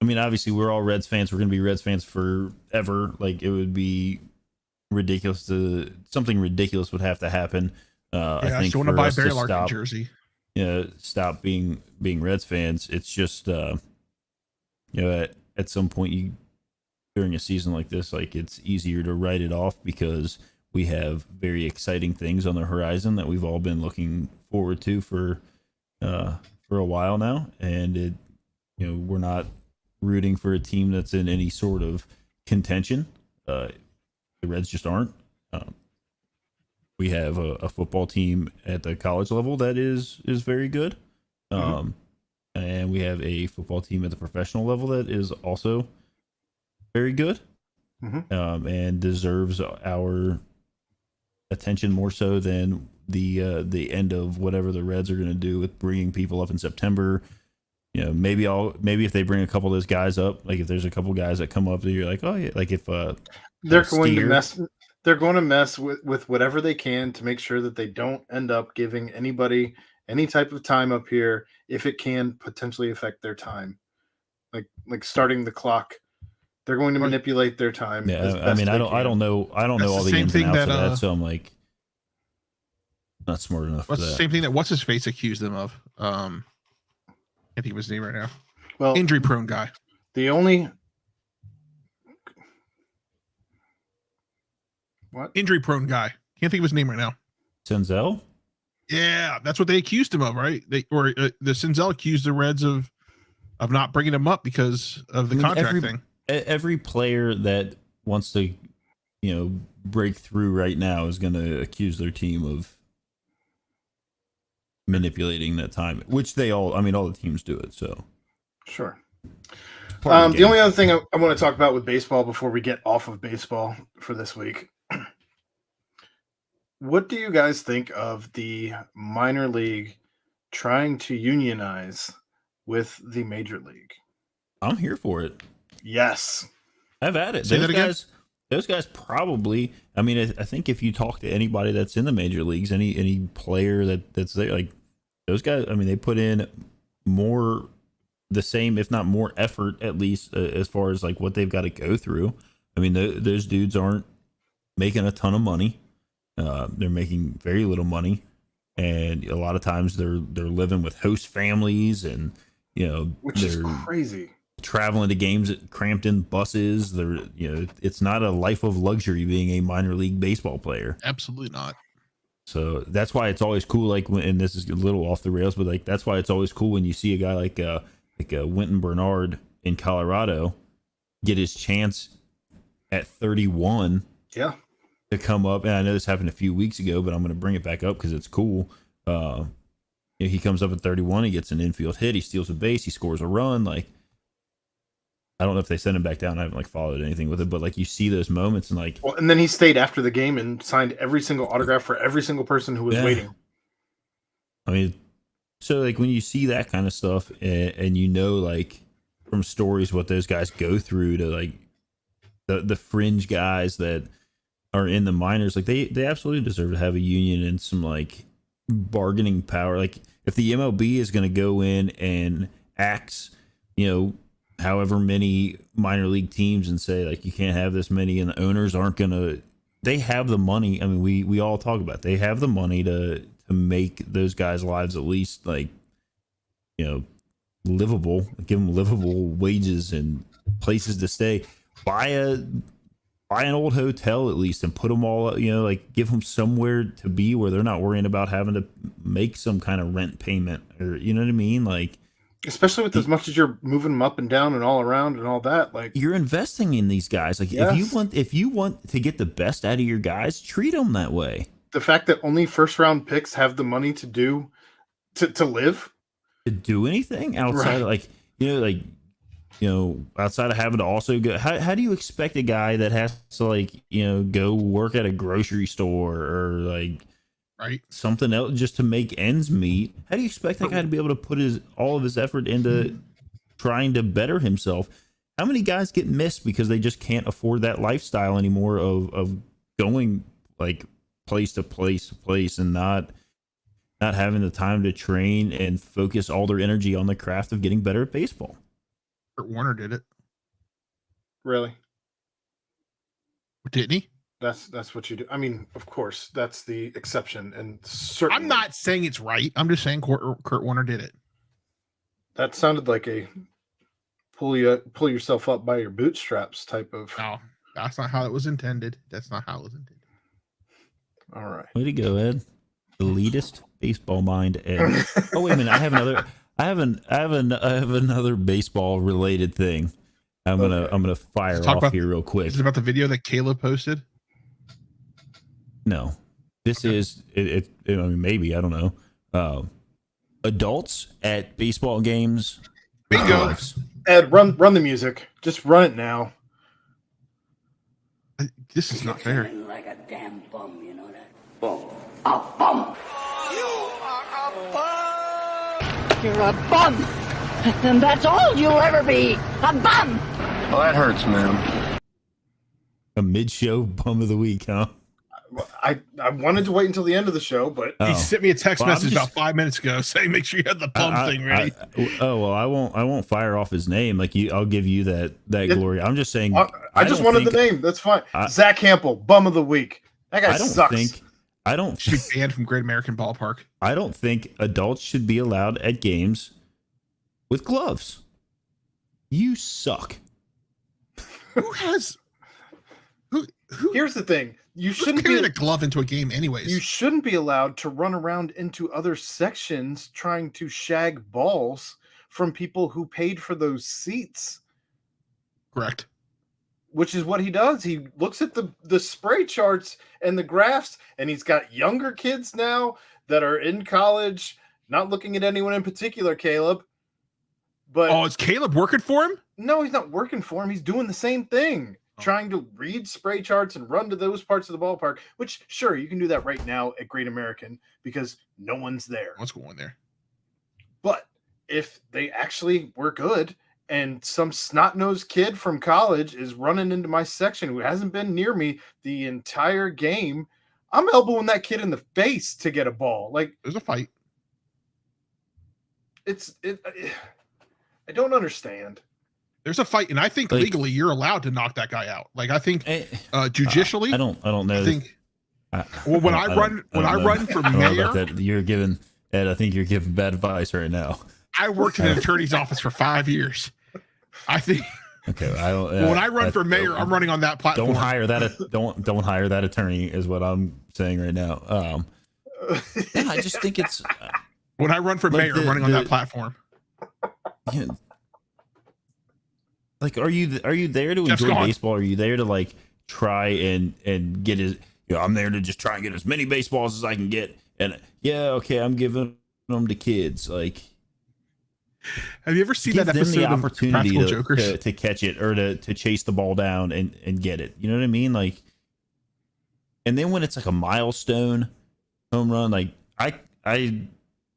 I mean, obviously we're all Reds fans. We're gonna be Reds fans forever. Like, it would be ridiculous something ridiculous would have to happen. I think want to buy Barry Larkin jersey. Stop being Reds fans. It's just at some point during a season like this, like, it's easier to write it off because we have very exciting things on the horizon that we've all been looking forward to for a while now, and we're not rooting for a team that's in any sort of contention. The Reds just aren't. We have a football team at the college level that is very good, and we have a football team at the professional level that is also very good, and deserves our attention more so than the end of whatever the Reds are going to do with bringing people up in September. Maybe if they bring a couple of those guys up, like if there's a couple guys that come up that you're like, oh yeah, like if they're going to mess with whatever they can to make sure that they don't end up giving anybody any type of time up here if it can potentially affect their time, like starting the clock. They're going to manipulate their time. Yeah, I mean, I don't know all the ins and outs of that, so I'm like not smart enough for that. That's the same thing that what's his face accused them of. I think of his name right now. Well, injury prone guy. The only injury prone guy. Can't think of his name right now. Senzel? Yeah, that's what they accused him of, right? The Senzel accused the Reds of not bringing him up because of the contract thing. Every player that wants to, break through right now is going to accuse their team of manipulating that time, which all the teams do it. So, sure. The only other thing I want to talk about with baseball before we get off of baseball for this week. What do you guys think of the minor league trying to unionize with the major league? I'm here for it. Yes. I've had it. Those guys probably, I mean, I think if you talk to anybody that's in the major leagues, any player that's there, like those guys, I mean, they put in the same, if not more effort, at least as far as like what they've got to go through. I mean, those dudes aren't making a ton of money. They're making very little money. And a lot of times they're living with host families and, which is crazy. Traveling to games cramped in buses. It's not a life of luxury being a minor league baseball player. Absolutely not. So that's why it's always cool. Like and this is a little off the rails, but like that's why it's always cool when you see a guy like Wynton Bernard in Colorado get his chance at 31. Yeah. To come up, and I know this happened a few weeks ago, but I'm going to bring it back up because it's cool. He comes up at 31, he gets an infield hit, he steals a base, he scores a run. Like, I don't know if they sent him back down. I haven't followed anything with it, but like you see those moments and like. Well, and then he stayed after the game and signed every single autograph for every single person who was waiting. I mean, so like when you see that kind of stuff, and like from stories what those guys go through to like the fringe guys that are in the minors, like they absolutely deserve to have a union and some like bargaining power. Like if the MLB is going to go in and axe, however many minor league teams and say like you can't have this many, and the owners aren't going to, they have the money. I mean, we all talk about it. They have the money to make those guys' lives at least like, livable, give them livable wages and places to stay. Buy an old hotel at least and put them all, like give them somewhere to be where they're not worrying about having to make some kind of rent payment or, you know what I mean? Like, especially with as much as you're moving them up and down and all around and all that, like you're investing in these guys. Like yes. if you want to get the best out of your guys, treat them that way. The fact that only first round picks have the money to do to live, to do anything outside of outside of having to also go. How do you expect a guy that has to go work at a grocery store or something else just to make ends meet? How do you expect that guy to be able to put all of his effort into trying to better himself? How many guys get missed because they just can't afford that lifestyle anymore of going place to place to place and not having the time to train and focus all their energy on the craft of getting better at baseball? Kurt Warner did it. Really? Didn't he? That's what you do. I mean, of course, that's the exception, and certainly I'm not saying it's right. I'm just saying Kurt Warner did it. That sounded like a pull yourself up by your bootstraps type of. No, that's not how it was intended. That's not how it was intended. All right. Way to go, Ed. Elitist baseball mind, Ed. Oh wait a minute, I have another baseball related thing. I'm gonna fire off here real quick. Is it about the video that Caleb posted? No, this is it. I mean, maybe, I don't know. Adults at baseball games. Bingo. Ed, run the music. Just run it now. This is not fair. Like a damn bum, you know that? Bum. A bum. You are a bum. You're a bum. And that's all you'll ever be. A bum. Well, that hurts, man. A mid-show bum of the week, huh? I wanted to wait until the end of the show, but he sent me a text message about 5 minutes ago saying make sure you have the bum thing ready. I won't fire off his name. I'll give you that glory. I'm just saying. I just wanted the name. That's fine. Zach Campbell, bum of the week. That guy sucks. I don't should be banned from Great American Ballpark. I don't think adults should be allowed at games with gloves. You suck. Here's the thing. You shouldn't carry a glove into a game anyways. You shouldn't be allowed to run around into other sections trying to shag balls from people who paid for those seats. Correct. Which is what he does. He looks at the spray charts and the graphs, and he's got younger kids now that are in college, not looking at anyone in particular, Caleb. But is Caleb working for him? No, he's not working for him. He's doing the same thing. Trying to read spray charts and run to those parts of the ballpark, which, sure, you can do that right now at Great American because no one's there. What's going there? But if they actually were good and some snot-nosed kid from college is running into my section who hasn't been near me the entire game, I'm elbowing that kid in the face to get a ball. There's a fight. I don't understand. There's a fight, and I think legally you're allowed to knock that guy out. I think judicially, I don't know. I think when I run for mayor, you're giving Ed. I think you're giving bad advice right now. I worked in an attorney's office for 5 years. I think. Okay, when I run for mayor, I'm running on that platform. Don't hire that. Don't hire that attorney. Is what I'm saying right now. I just think it's when I run for mayor, I'm running on that platform. Yeah, are you there to enjoy baseball? Or are you there to try and get his? I'm there to just try and get as many baseballs as I can get. And I'm giving them to kids. Have you ever seen that episode the opportunity of Jokers? To catch it or to chase the ball down and get it? You know what I mean? And then when it's a milestone home run, I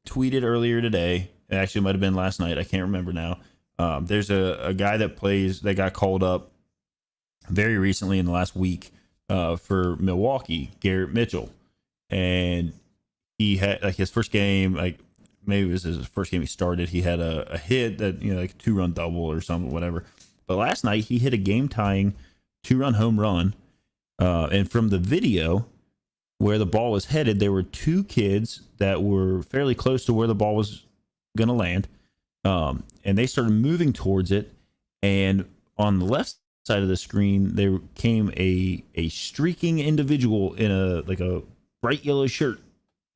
tweeted earlier today. It actually might have been last night. I can't remember now. There's a guy that got called up very recently in the last week for Milwaukee, Garrett Mitchell. And he had his first game, maybe it was his first game he started. He had a hit that, a 2-run double or something, whatever. But last night he hit a game tying 2-run home run. And from the video where the ball was headed, there were 2 kids that were fairly close to where the ball was going to land. And they started moving towards it, and on the left side of the screen there came a streaking individual in a bright yellow shirt,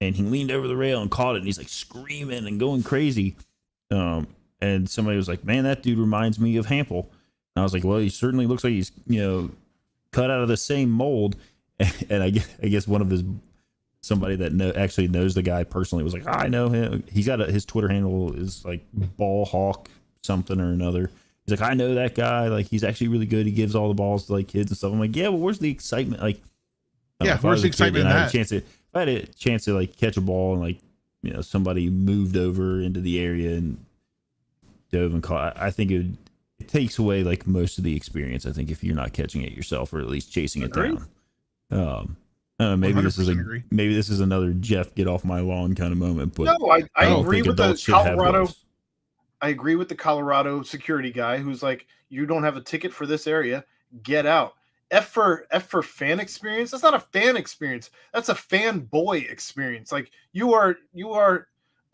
and he leaned over the rail and caught it, and he's screaming and going crazy. And somebody was like, "Man, that dude reminds me of Hampel." And I was like, "Well, he certainly looks like he's cut out of the same mold." And I guess one of his somebody that actually knows the guy personally was like, I know him. He's got his Twitter handle is like Ball Hawk something or another. He's like, I know that guy. Like, he's actually really good. He gives all the balls to like kids and stuff. I'm like, yeah, well, where's the excitement? Like, where's the excitement in that? If I had a chance to like catch a ball and like, you know, somebody moved over into the area and dove and caught, I think it takes away like most of the experience. I think if you're not catching it yourself or at least chasing it down. Maybe this is another Jeff get off my lawn kind of moment. But no, I agree with the Colorado. I agree with the Colorado security guy who's like, you don't have a ticket for this area, get out. F for fan experience. That's not a fan experience. That's a fanboy experience. Like you are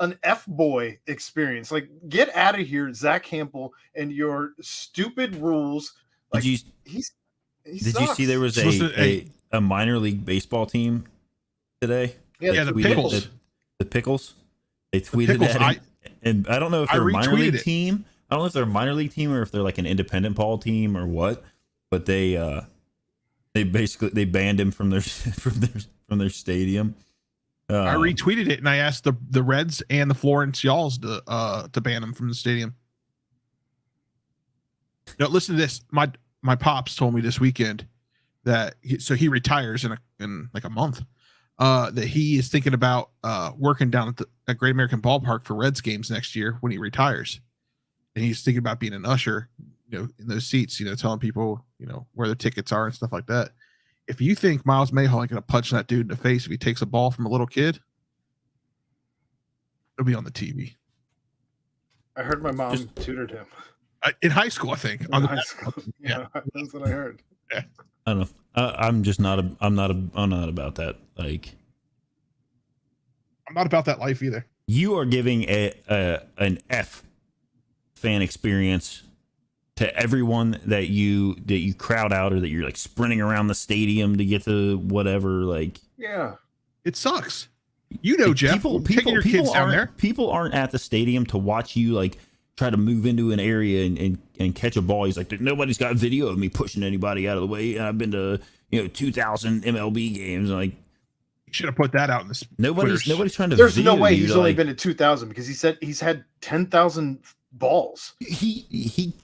an F boy experience. Like get out of here, Zach Campbell, and your stupid rules. Like, did you see there was a minor league baseball team today? Yeah, the Pickles. The Pickles. They tweeted that. And I don't know if they're a minor league team. I don't know if they're a minor league team or if they're like an independent ball team or what. But they basically banned him from their stadium. I retweeted it and I asked the Reds and the Florence Y'alls to ban him from the stadium. Now listen to this. My pops told me this weekend that he retires in like a month. That he is thinking about working down at Great American Ballpark for Reds games next year when he retires, and he's thinking about being an usher, you know, in those seats, you know, telling people, you know, where their tickets are and stuff like that. If you think Miles Mayhall ain't gonna punch that dude in the face if he takes a ball from a little kid, it'll be on the TV. I heard my mom tutored him in high school. I think in high school. Yeah, that's what I heard. Yeah. I don't know. I'm just not. I'm not about that. Like, I'm not about that life either. You are giving an F fan experience to everyone that you crowd out or that you're like sprinting around the stadium to get to whatever. Like, yeah, it sucks. You know, Jeff, taking your kids down there. People aren't at the stadium to watch you like try to move into an area and catch a ball. He's like, nobody's got video of me pushing anybody out of the way. I've been to 2,000 MLB games. Like, you should have put that out in this. Nobody's trying to. There's no way he's only been to 2,000 because he said he's had 10,000 balls. He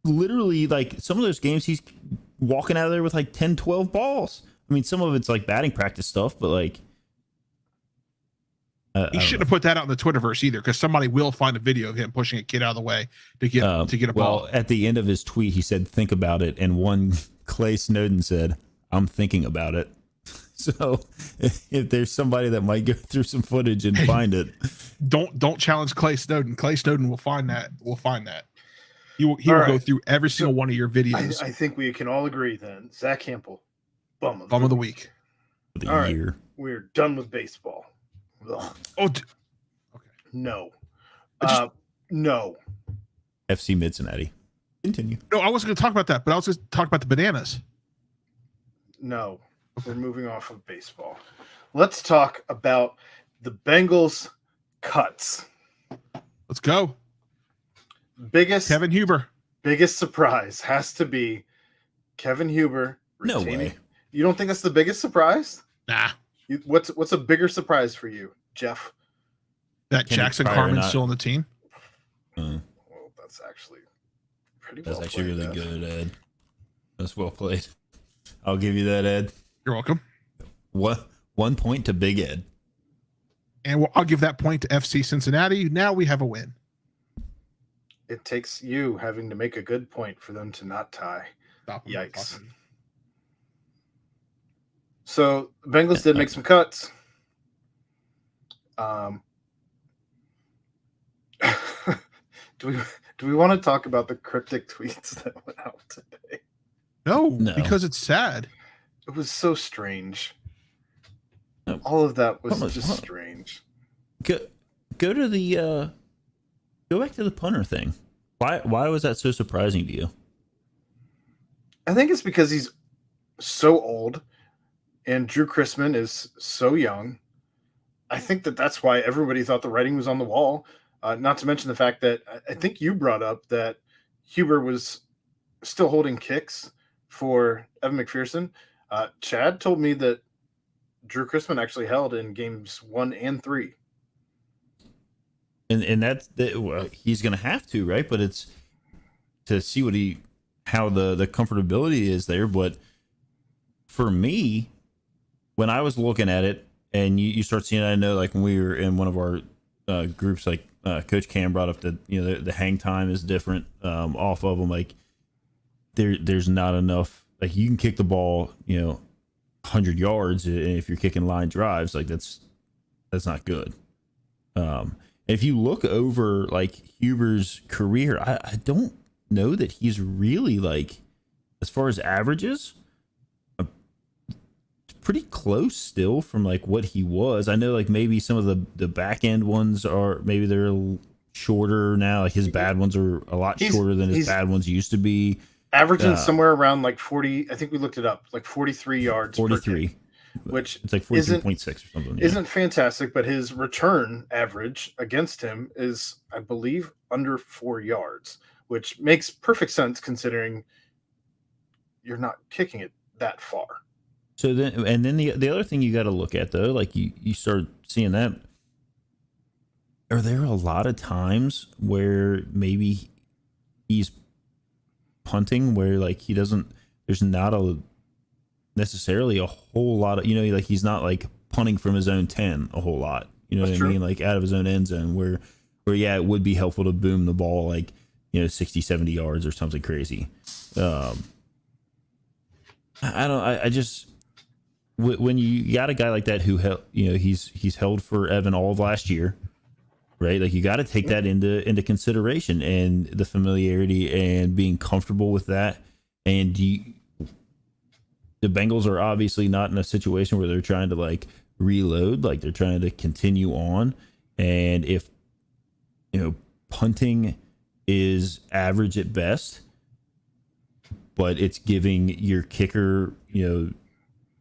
literally, like, some of those games he's walking out of there with like 10, 12 balls. I mean, some of it's like batting practice stuff, but like. He shouldn't have put that out in the Twitterverse either, because somebody will find a video of him pushing a kid out of the way to get a ball. Well, at the end of his tweet, he said, "Think about it," and one Clay Snowden said, "I'm thinking about it." So, if there's somebody that might go through some footage and find it, don't challenge Clay Snowden. Clay Snowden will find that. He will go through every single one of your videos. I think we can all agree then. Zach Campbell, bum of the week. For the year. We're done with baseball. Ugh. Okay. No. No. FC Midcinnati. Continue. No, I wasn't going to talk about that, but I was going to talk about the bananas. No. We're moving off of baseball. Let's talk about the Bengals cuts. Let's go. Kevin Huber. Biggest surprise has to be Kevin Huber retaining. No way. You don't think that's the biggest surprise? Nah. What's a bigger surprise for you, Jeff? That Jackson Carmen's still on the team? Well, that's actually pretty well That's actually played, really good, Ed. That's well played. I'll give you that, Ed. You're welcome. 1 point to Big Ed. And I'll give that point to FC Cincinnati. Now we have a win. It takes you having to make a good point for them to not tie. Yikes. So Bengals did make some cuts. Do we want to talk about the cryptic tweets that went out today? No, because it's sad. It was so strange. All of that was just strange. Go to the go back to the punter thing. Why was that so surprising to you? I think it's because he's so old and Drew Chrisman is so young. I think that's why everybody thought the writing was on the wall. Not to mention the fact that I think you brought up that Huber was still holding kicks for Evan McPherson. Chad told me that Drew Chrisman actually held in games 1 and 3. And well, he's going to have to, right? But it's to see how the comfortability is there. But for me, when I was looking at it, and you start seeing, I know, like when we were in one of our groups, like Coach Cam brought up that the hang time is different off of them. Like there's not enough. Like you can kick the ball, 100 yards, and if you're kicking line drives, like that's not good. If you look over like Huber's career, I don't know that he's really, like, as far as averages, pretty close still from like what he was. I know like maybe some of the back end ones maybe they're a little shorter now. Like his bad ones are a lot shorter than his bad ones used to be. Averaging somewhere around like 40. I think we looked it up, like 43 yards. 43. Which it's like 43.6 or something. Yeah. Isn't fantastic, but his return average against him is, I believe, under 4 yards, which makes perfect sense considering you're not kicking it that far. So then the other thing you got to look at, though, like you start seeing that, are there a lot of times where maybe he's punting where like there's not necessarily a whole lot of, like he's not like punting from his own 10 a whole lot, That's what true. I mean? Like out of his own end zone where yeah, it would be helpful to boom the ball like, 60, 70 yards or something crazy. I just, when you got a guy like that who he's held for Evan all of last year, right? Like you got to take that into consideration, and the familiarity and being comfortable with that. And the Bengals are obviously not in a situation where they're trying to like reload, like they're trying to continue on. And if punting is average at best, but it's giving your kicker,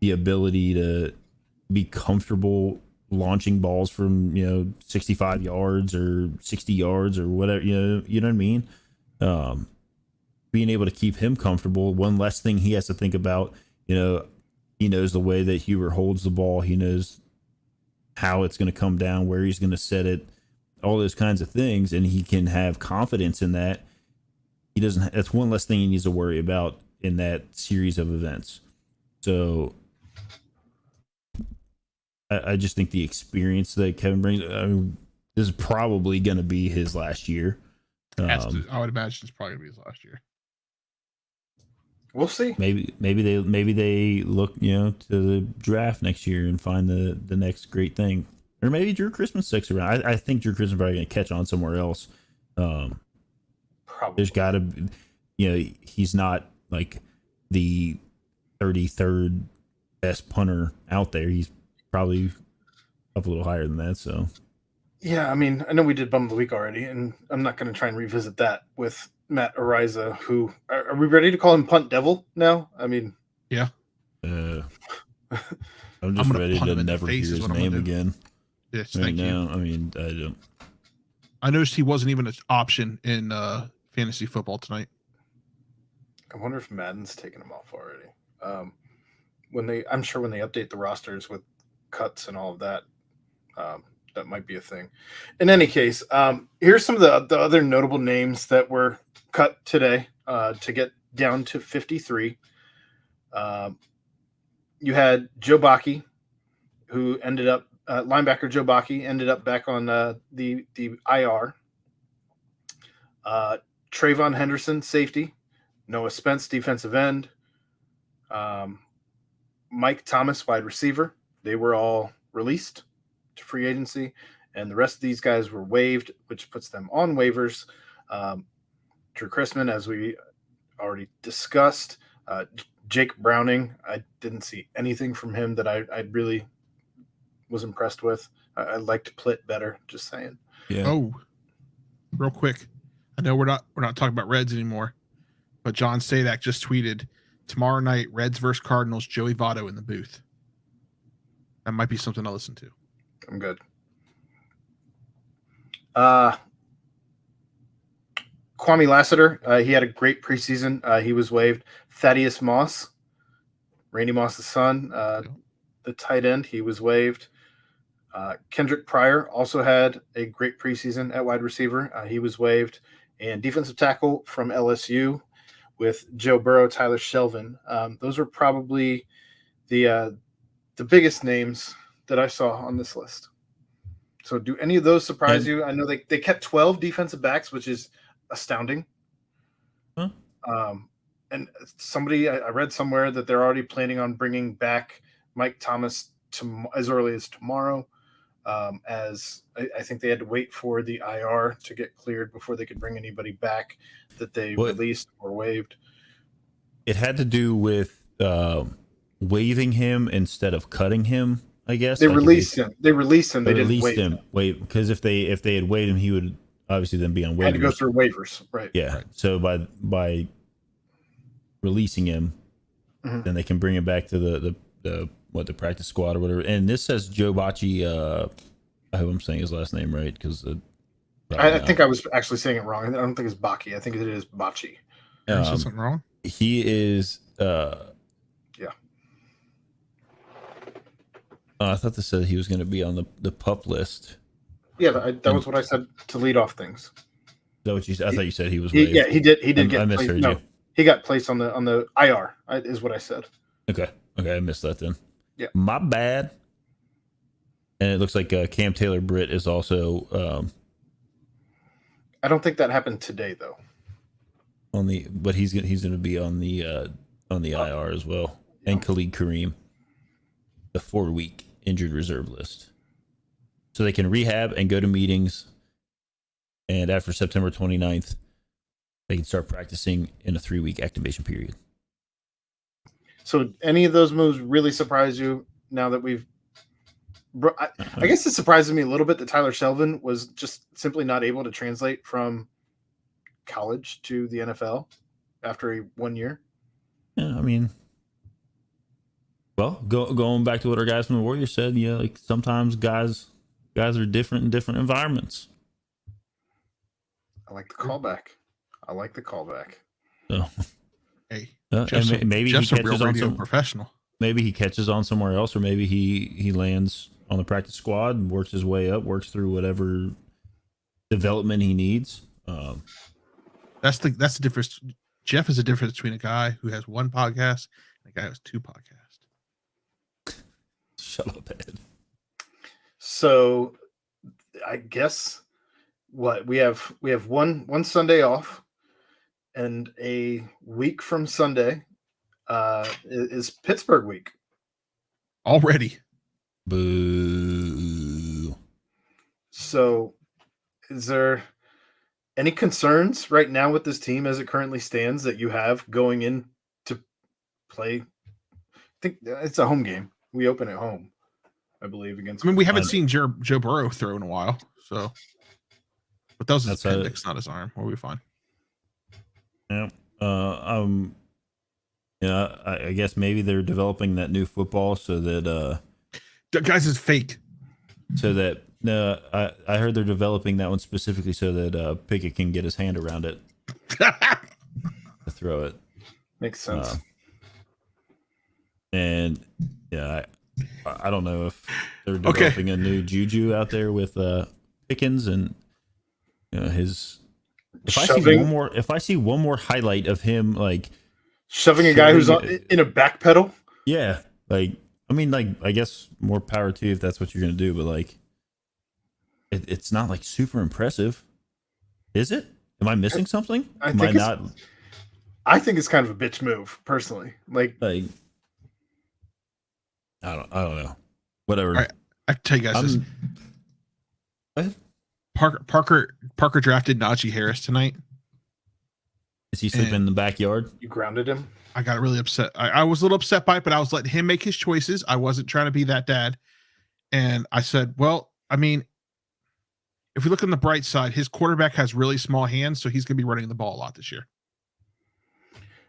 the ability to be comfortable launching balls from 65 yards or 60 yards or whatever, you know what I mean? Being able to keep him comfortable, one less thing he has to think about. He knows the way that Huber holds the ball. He knows how it's going to come down, where he's going to set it, all those kinds of things, and he can have confidence in that. He doesn't. That's one less thing he needs to worry about in that series of events. So I just think the experience that Kevin brings, this is probably going to be his last year. I would imagine it's probably going to be his last year. We'll see. Maybe they look, to the draft next year and find the next great thing, or maybe Drew Chrisman sticks around. I think Drew Chrisman's probably going to catch on somewhere else. Probably. There's got to be, he's not like the 33rd best punter out there. He's probably up a little higher than that. So, yeah, I mean, I know we did Bum of the Week already, and I'm not going to try and revisit that with Matt Ariza, who are we ready to call him Punt Devil now? I mean, yeah. I'm just ready to never hear his name again. Yes, right thank now. you. I mean, I don't. I noticed he wasn't even an option in fantasy football tonight. I wonder if Madden's taken him off already. I'm sure when they update the rosters with cuts and all of that, that might be a thing. In any case, here's some of the other notable names that were cut today to get down to 53. You had Joe Bakke, who ended up linebacker Joe Bakke ended up back on the IR. Trayvon Henderson, safety. Noah Spence, defensive end. Mike Thomas, wide receiver. They were all released to free agency, and the rest of these guys were waived, which puts them on waivers. Drew Chrisman, as we already discussed. Jake Browning, I didn't see anything from him that I really was impressed with. I liked Plitt better, just saying. Yeah. Oh, real quick. I know we're not talking about Reds anymore, but John Sadak just tweeted, tomorrow night, Reds versus Cardinals, Joey Votto in the booth. That might be something I'll listen to. I'm good. Kwame Lassiter, he had a great preseason. He was waived. Thaddeus Moss, Randy Moss's son, the tight end, he was waived. Kendrick Pryor also had a great preseason at wide receiver. He was waived. And defensive tackle from LSU with Joe Burrow, Tyler Shelvin. Those were probably the biggest names that I saw on this list. So do any of those surprise you? I know they kept 12 defensive backs, which is astounding. Huh? And I read somewhere that they're already planning on bringing back Mike Thomas as early as tomorrow. As I think they had to wait for the IR to get cleared before they could bring anybody back that they released or waived. It had to do with waiving him instead of cutting him, I guess. They released him. They released him. They didn't waive him. Because if they had waived him, he would obviously then be on waivers. Had to go through waivers, right? Yeah. Right. So by releasing him, then they can bring him back to the practice squad or whatever. And this says Joe Bocci. I hope I'm saying his last name right because I think I was actually saying it wrong. I don't think it's Bocci. I think it is Bocci. Is something wrong? He is. I thought this said he was going to be on the PUP list. Yeah, that was what I said to lead off things. Is that what you said? I thought you said he was. Waived. Yeah, he did. He did get. I misheard you. He got placed on the IR. Is what I said. Okay, I missed that then. Yeah, my bad. And it looks like Cam Taylor-Britt is also. I don't think that happened today though. But he's going to be on the IR as well, and Khalid Kareem, the 4-week injured reserve list, so they can rehab and go to meetings. And after September 29th, they can start practicing in a 3-week activation period. So, any of those moves really surprise you? Now that I guess it surprises me a little bit that Tyler Shelvin was just simply not able to translate from college to the NFL after 1 year. Yeah, I mean, well, going back to what our guys from the Warriors said, yeah, like sometimes guys are different in different environments. I like the callback. So, hey, maybe Jeff's he catches on some professional. Maybe he catches on somewhere else, or maybe he lands on the practice squad and works his way up, works through whatever development he needs. That's the difference. Jeff is a difference between a guy who has one podcast and a guy who has 2 podcasts. Shut up, Ed. So, I guess we have one Sunday off, and a week from Sunday is Pittsburgh week already. Boo. So, is there any concerns right now with this team as it currently stands that you have going in to play? I think it's a home game. We open at home, I believe, against. I mean, we haven't seen Joe Burrow throw in a while, so. But that was his appendix, not his arm. We'll be fine. Yeah. I guess maybe they're developing that new football so that guys is fake. So that I heard they're developing that one specifically so that Pickett can get his hand around it to throw it. Makes sense. And yeah, I don't know if they're developing a new juju out there with Pickens and his. If I see one more highlight of him like shoving a guy who's in a back pedal, yeah, like I mean, like I guess more power to you if that's what you're gonna do, but like it's not like super impressive, is it? Am I missing something? I think it's kind of a bitch move, personally. Like I don't know. Whatever. Right, I can tell you guys this. What? Parker drafted Najee Harris tonight. Is he sleeping in the backyard? You grounded him? I got really upset. I was a little upset by it, but I was letting him make his choices. I wasn't trying to be that dad. And I said, well, I mean, if we look on the bright side, his quarterback has really small hands, so he's going to be running the ball a lot this year.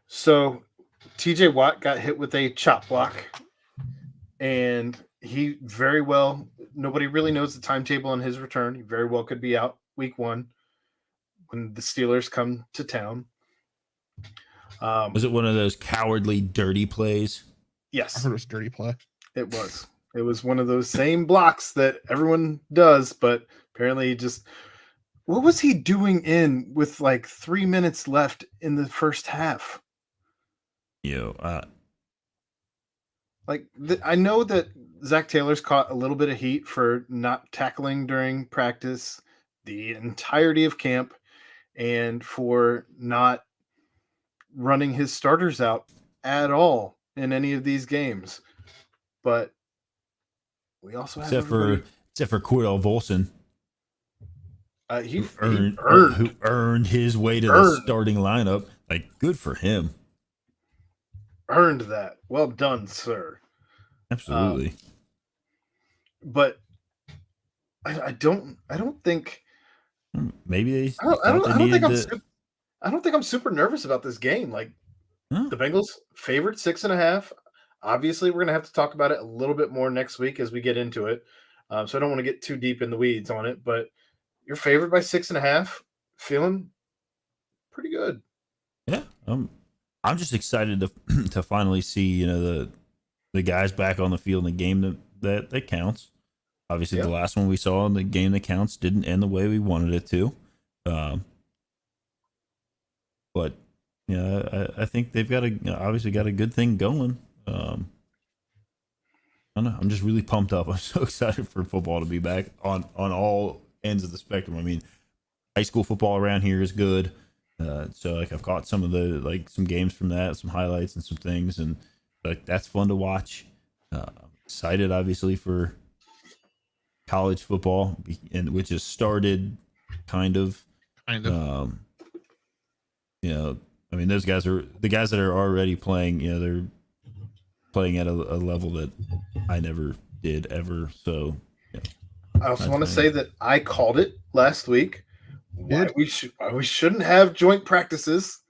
So TJ Watt got hit with a chop block, and he very well, nobody really knows the timetable on his return. He very well could be out week 1 when the Steelers come to town. Was it one of those cowardly, dirty plays? Yes. I heard it was a dirty play. It was. It was one of those same blocks that everyone does, but apparently just what was he doing in with like 3 minutes left in the first half? I know that Zach Taylor's caught a little bit of heat for not tackling during practice the entirety of camp and for not running his starters out at all in any of these games. But we also have except for Cordell Volson, who earned his way to the starting lineup. Like, good for him. Earned that. Well done, sir. Absolutely. But I don't think maybe I don't think I'm super nervous about this game. Like, the Bengals favored 6.5. Obviously, we're gonna have to talk about it a little bit more next week as we get into it. So I don't want to get too deep in the weeds on it, but you're favored by 6.5, feeling pretty good. Yeah. I'm just excited to finally see, the guys back on the field in the game that counts. Obviously, the last one we saw in the game that counts didn't end the way we wanted it to. But I think they've obviously got a good thing going. I don't know. I'm just really pumped up. I'm so excited for football to be back on all ends of the spectrum. I mean, high school football around here is good. So like I've caught some of the some games from that, some highlights and some things, and like that's fun to watch. Excited obviously for college football, and which has started kind of. I mean, those guys are the guys that are already playing. They're playing at a level that I never did ever. So I also want to say that I called it last week. Why we shouldn't have joint practices.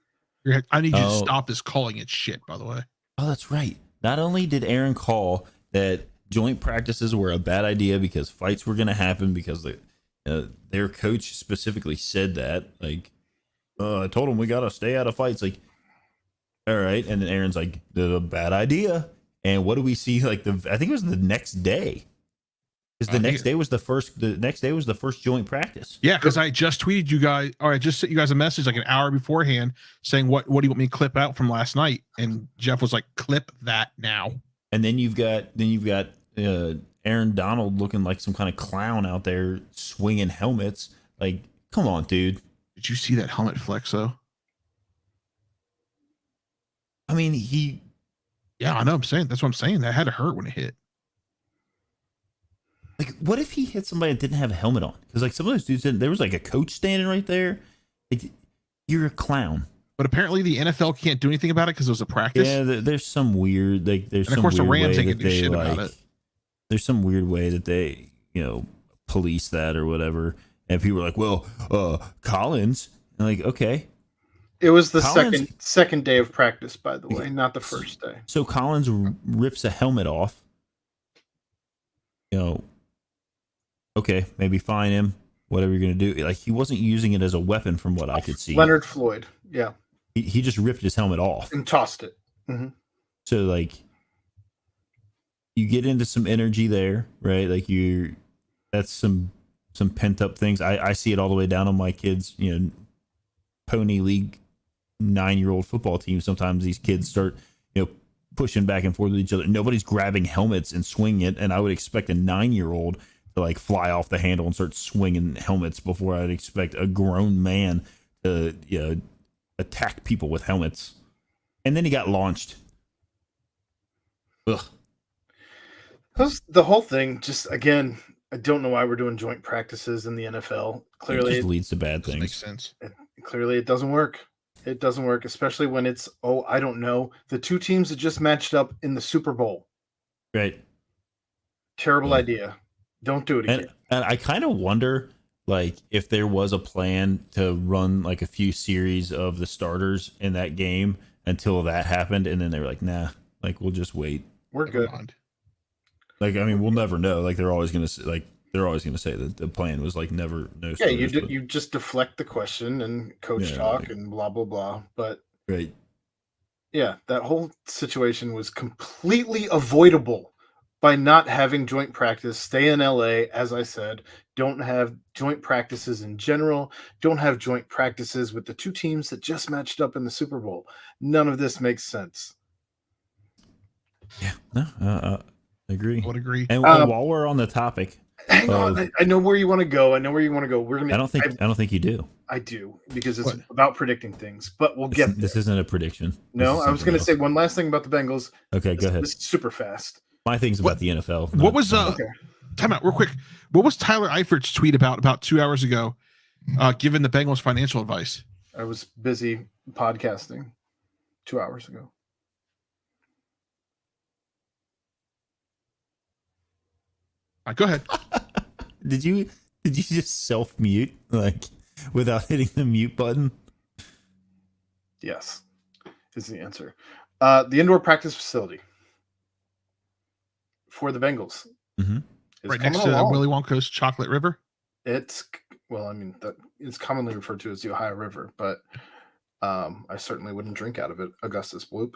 I need you to stop this calling it shit, by the way. Oh, that's right. Not only did Aaron call that joint practices were a bad idea because fights were going to happen because their coach specifically said that. Like, I told him we got to stay out of fights. Like, all right. And then Aaron's like, the bad idea. And what do we see? Like I think it was the next day. Because the next day was the first joint practice. Yeah, because I just tweeted you guys, or I just sent you guys a message like an hour beforehand saying, what do you want me to clip out from last night? And Jeff was like, clip that now. And then you've got Aaron Donald looking like some kind of clown out there swinging helmets. Like, come on, dude. Did you see that helmet flex though? I mean, yeah, I know. That's what I'm saying. That had to hurt when it hit. Like, what if he hit somebody that didn't have a helmet on? Because like some of those dudes didn't. There was like a coach standing right there. Like, you're a clown. But apparently the NFL can't do anything about it because it was a practice. Yeah, there's some weird. Like, there's and of some course weird the Rams way ain't that gonna do they shit like. about it. There's some weird way that they police that or whatever. And people are like, well, Collins. And like, okay. It was the second day of practice, by the way, not the first day. So Collins rips a helmet off. Okay, maybe fine him, whatever you're going to do. Like, he wasn't using it as a weapon from what I could see. Leonard Floyd, yeah. He just ripped his helmet off. And tossed it. Mm-hmm. So, like, you get into some energy there, right? Like, that's some pent-up things. I see it all the way down on my kids, Pony League 9-year-old football team. Sometimes these kids start, pushing back and forth with each other. Nobody's grabbing helmets and swinging it, and I would expect a 9-year-old to like fly off the handle and start swinging helmets before I'd expect a grown man to attack people with helmets. And then he got launched. Ugh. The whole thing, just again, I don't know why we're doing joint practices in the NFL. Clearly, it just leads to bad things. Makes sense. Clearly, it doesn't work. It doesn't work, especially when it's I don't know, the two teams that just matched up in the Super Bowl. Right. Terrible idea. Don't do it again. And I kind of wonder, like, if there was a plan to run like a few series of the starters in that game until that happened, and then they were like, nah, like, we'll just wait. We're good. Like, I mean, we'll never know. Like, they're always gonna say that the plan was like no. Yeah, starters, you just deflect the question and coach talk and blah blah blah. But right. Yeah, that whole situation was completely avoidable by not having joint practice. Stay in LA, as I said. Don't have joint practices in general. Don't have joint practices with the two teams that just matched up in the Super Bowl. None of this makes sense. Yeah, no, I agree. Would agree. And while we're on the topic, hang on, I know where you want to go. We're gonna. I don't think you do. I do, because it's about predicting things, but we'll get there. This isn't a prediction. No, I was going to say one last thing about the Bengals. Okay, go ahead. This is super fast. My thing's about the NFL. What was time out real quick. What was Tyler Eifert's tweet about 2 hours ago, giving the Bengals financial advice? I was busy podcasting 2 hours ago. Go ahead. Did you just self-mute without hitting the mute button? Yes, is the answer. The indoor practice facility for the Bengals. Mm-hmm. Right next to Willy Wonka's Chocolate River. It's it's commonly referred to as the Ohio River, but I certainly wouldn't drink out of it. Augustus Bloop.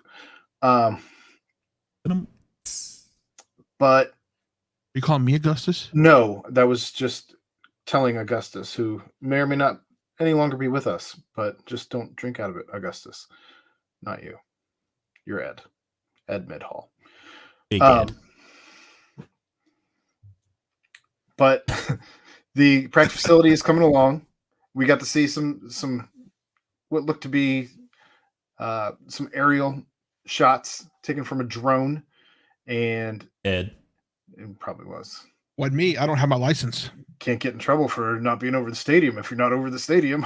But you call me Augustus? No, that was just telling Augustus, who may or may not any longer be with us, but just don't drink out of it, Augustus. Not you. You're Ed. Ed Mayhall. Big Ed. But the practice facility is coming along. We got to see some what looked to be some aerial shots taken from a drone, and Ed. It probably was. What, me? I don't have my license. Can't get in trouble for not being over the stadium if you're not over the stadium.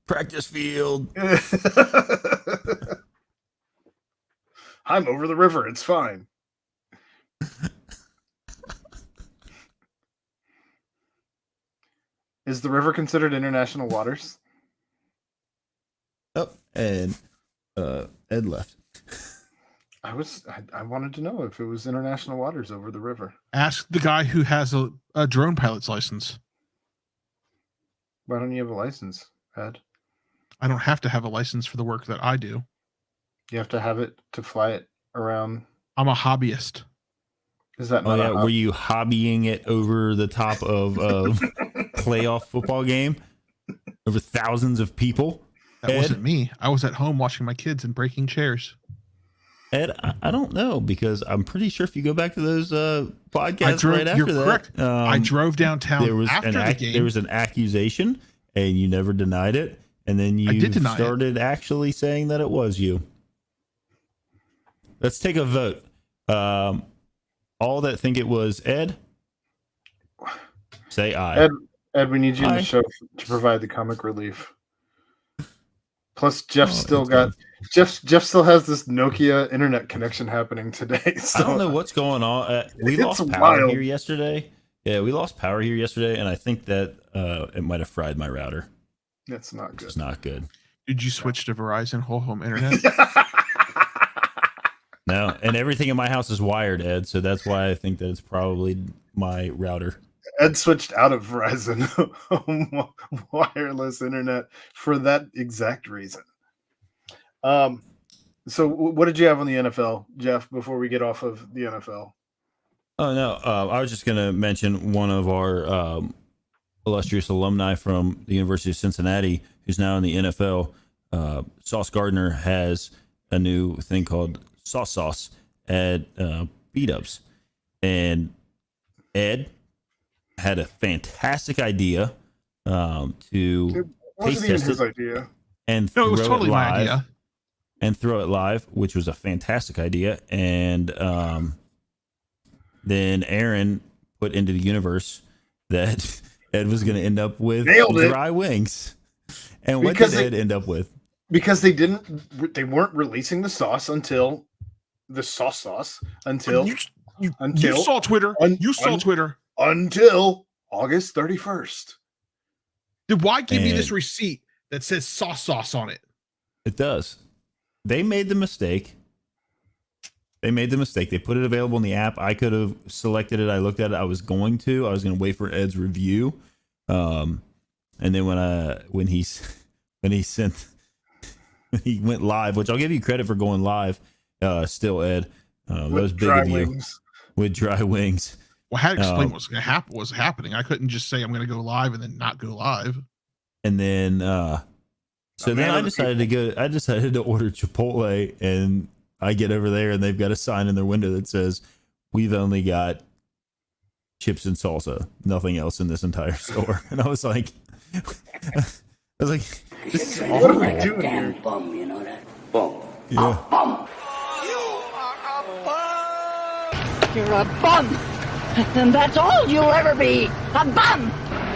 Practice field. I'm over the river. It's fine. Is the river considered international waters? Oh, and Ed left. I wanted to know if it was international waters over the river. Ask the guy who has a drone pilot's license. Why don't you have a license, Ed? I don't have to have a license for the work that I do. You have to have it to fly it around. I'm a hobbyist. Is that not were you hobbying it over the top of a playoff football game over thousands of people? That wasn't me. I was at home watching my kids and breaking chairs. Ed, I don't know, because I'm pretty sure if you go back to those podcasts right after you're correct. I drove downtown after the game. There was an accusation, and you never denied it, and then you started actually saying that it was you. Let's take a vote. All that think it was Ed, say aye. Ed, we need you in the show to provide the comic relief. Plus, Jeff still has this Nokia internet connection happening today. So I don't know what's going on. We lost power here yesterday. Yeah, we lost power here yesterday, and I think that it might have fried my router. That's not good. It's not good. Did you switch to Verizon whole home internet? No, and everything in my house is wired, Ed, so that's why I think that it's probably my router. Ed switched out of Verizon wireless internet for that exact reason. So what did you have on the NFL, Jeff, before we get off of the NFL? Oh, no. I was just going to mention one of our illustrious alumni from the University of Cincinnati, who's now in the NFL. Sauce Gardner has a new thing called Sauce at B-Dubs. And Ed had a fantastic idea to taste test it idea. and no, it was totally my idea. And throw it live, which was a fantastic idea. And then Aaron put into the universe that Ed was going to end up with dry wings. And what did Ed end up with? Because they weren't releasing the sauce until you saw Twitter. You saw Twitter until August 31st. Then why give me this receipt that says sauce on it? It does. They made the mistake. They put it available in the app. I could have selected it. I looked at it. I was going to wait for Ed's review. And then when he went live, which I'll give you credit for going live, still, Ed. Those big dry of you wings. with dry wings. Well, I had to explain what was happening. I couldn't just say I'm going to go live and then not go live. And then, then I decided to order Chipotle, and I get over there and they've got a sign in their window that says, "We've only got chips and salsa, nothing else in this entire store." And I was like, this is What awful. are we doing here? Bum, you know that? Bum. Yeah. A bum. You're a bum. And that's all you'll ever be. A bum.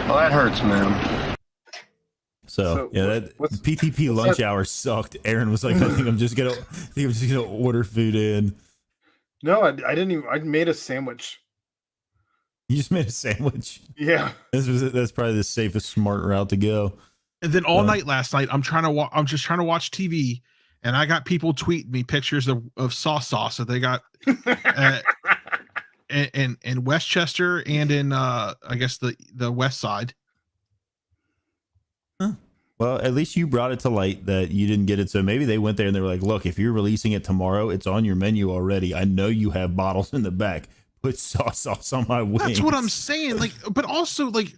Well, that hurts, man. So yeah, that PTP lunch hour sucked. Aaron was like, I think I'm just gonna order food in. No, I didn't even. I made a sandwich. You just made a sandwich. Yeah, that's probably the safest, smart route to go. And then all night last night, I'm just trying to watch TV, and I got people tweeting me pictures of sauce that they got in Westchester and in I guess the West Side. Huh. Well, at least you brought it to light that you didn't get it. So maybe they went there and they were like, "Look, if you're releasing it tomorrow, it's on your menu already. I know you have bottles in the back. Put sauce on my wings." That's what I'm saying. Like, but also like,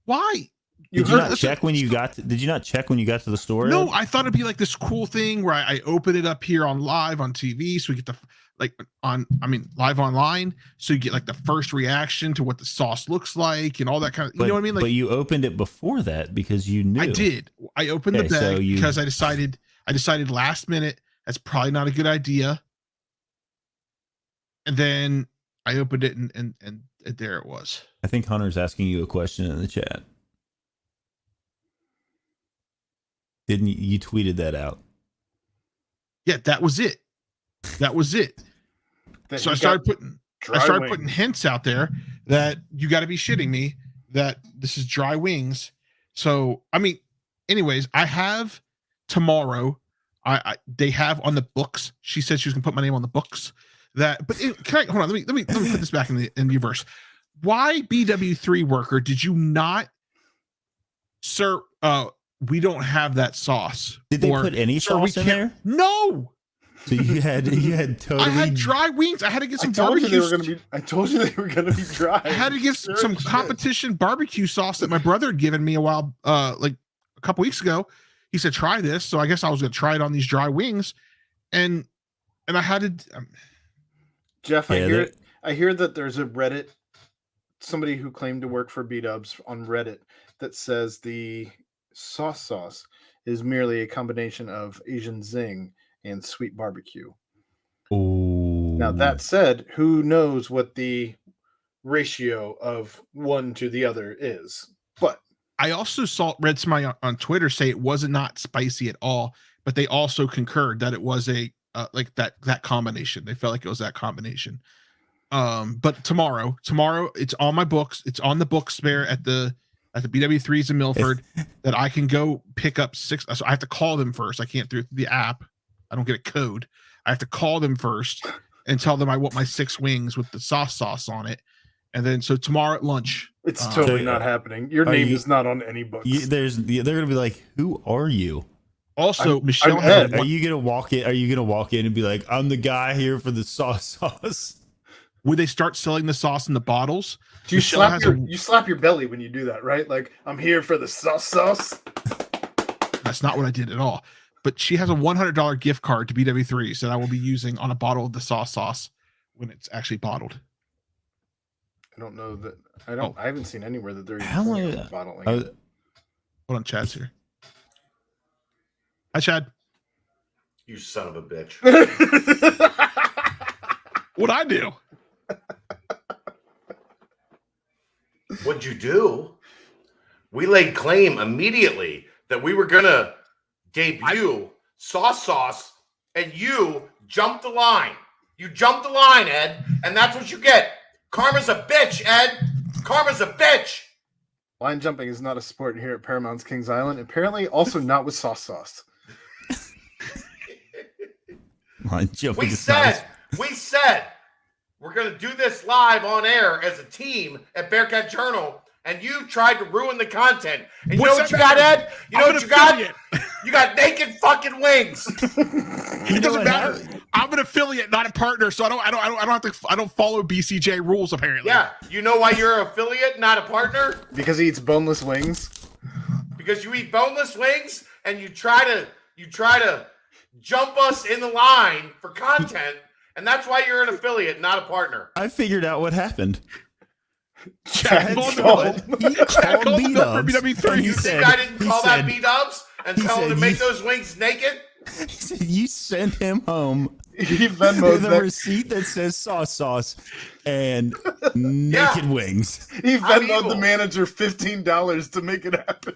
why? Did you not check when you got to the store? No, I thought it'd be like this cool thing where I open it up here on live on TV, so we get the live online, so you get like the first reaction to what the sauce looks like and all that kind of. You know what I mean? Like, but you opened it before that because you knew. I did. I opened the bag because I decided last minute that's probably not a good idea, and then I opened it and there it was. I think Hunter's asking you a question in the chat. Didn't you tweeted that out? Yeah, that was it. So I started putting hints out there that you got to be shitting me that this is dry wings. So I mean, anyways, I have tomorrow. They have on the books. She said she was gonna put my name on the books. Hold on? Let me put this back in the reverse. Why BW3 worker did you not, sir? We don't have that sauce. Did they put any sauce in there? No. So you had totally. I had dry wings. I had to get some barbecue. I told you they were gonna be dry. I had to give some competition barbecue sauce that my brother had given me like a couple weeks ago. He said, "Try this." So I guess I was gonna try it on these dry wings, and I had to. Jeff, I hear that there's a Reddit, somebody who claimed to work for B-Dubs on Reddit that says the sauce is merely a combination of Asian zing and sweet barbecue. Ooh. Now that said, who knows what the ratio of one to the other is? But I also read somebody on Twitter say it was not spicy at all, but they also concurred that it was a like that combination. They felt like it was that combination. But tomorrow it's on my books. It's on the book spare at the BW3s in Milford that I can go pick up 6. So I have to call them first. I can't through the app. I don't get a code. I have to call them first and tell them I want my 6 wings with the sauce on it. And then so tomorrow at lunch, it's totally not happening. Your name is not on any books. They're gonna be like, "Who are you?" Also, Michelle, are you gonna walk in? Are you gonna walk in and be like, "I'm the guy here for the sauce"? Would they start selling the sauce in the bottles? Do you slap your belly when you do that, right? Like, I'm here for the sauce. That's not what I did at all. But she has a $100 gift card to BW3 that I will be using on a bottle of the sauce when it's actually bottled. I don't know that. I haven't seen anywhere that they're bottling. Hold on, Chad's here. Hi, Chad. You son of a bitch. What'd I do? What'd you do? We laid claim immediately that we were going to debut sauce, and you jumped the line. You jumped the line, Ed, and that's what you get. Karma's a bitch, Ed. Karma's a bitch. Line jumping is not a sport here at Paramount's Kings Island. Apparently, also not with sauce. Line jumping. We said we're going to do this live on air as a team at Bearcat Journal and you tried to ruin the content. And you know What's what you that got, Ed? You know I'm what an you got? affiliate. You got naked fucking wings. It doesn't matter. I'm an affiliate, not a partner, so I don't follow BCJ rules apparently. Yeah, you know why you're an affiliate, not a partner? Because he eats boneless wings. Because you eat boneless wings and you try to jump us in the line for content, and that's why you're an affiliate, not a partner. I figured out what happened. Chad called B-Dubs. B-Dubs. He The guy didn't call that B-Dubs and tell him to make those wings naked? He said you sent him home He with Venmoed a that. receipt that says sauce and naked wings. He I'm Venmoed evil. the manager $15 to make it happen.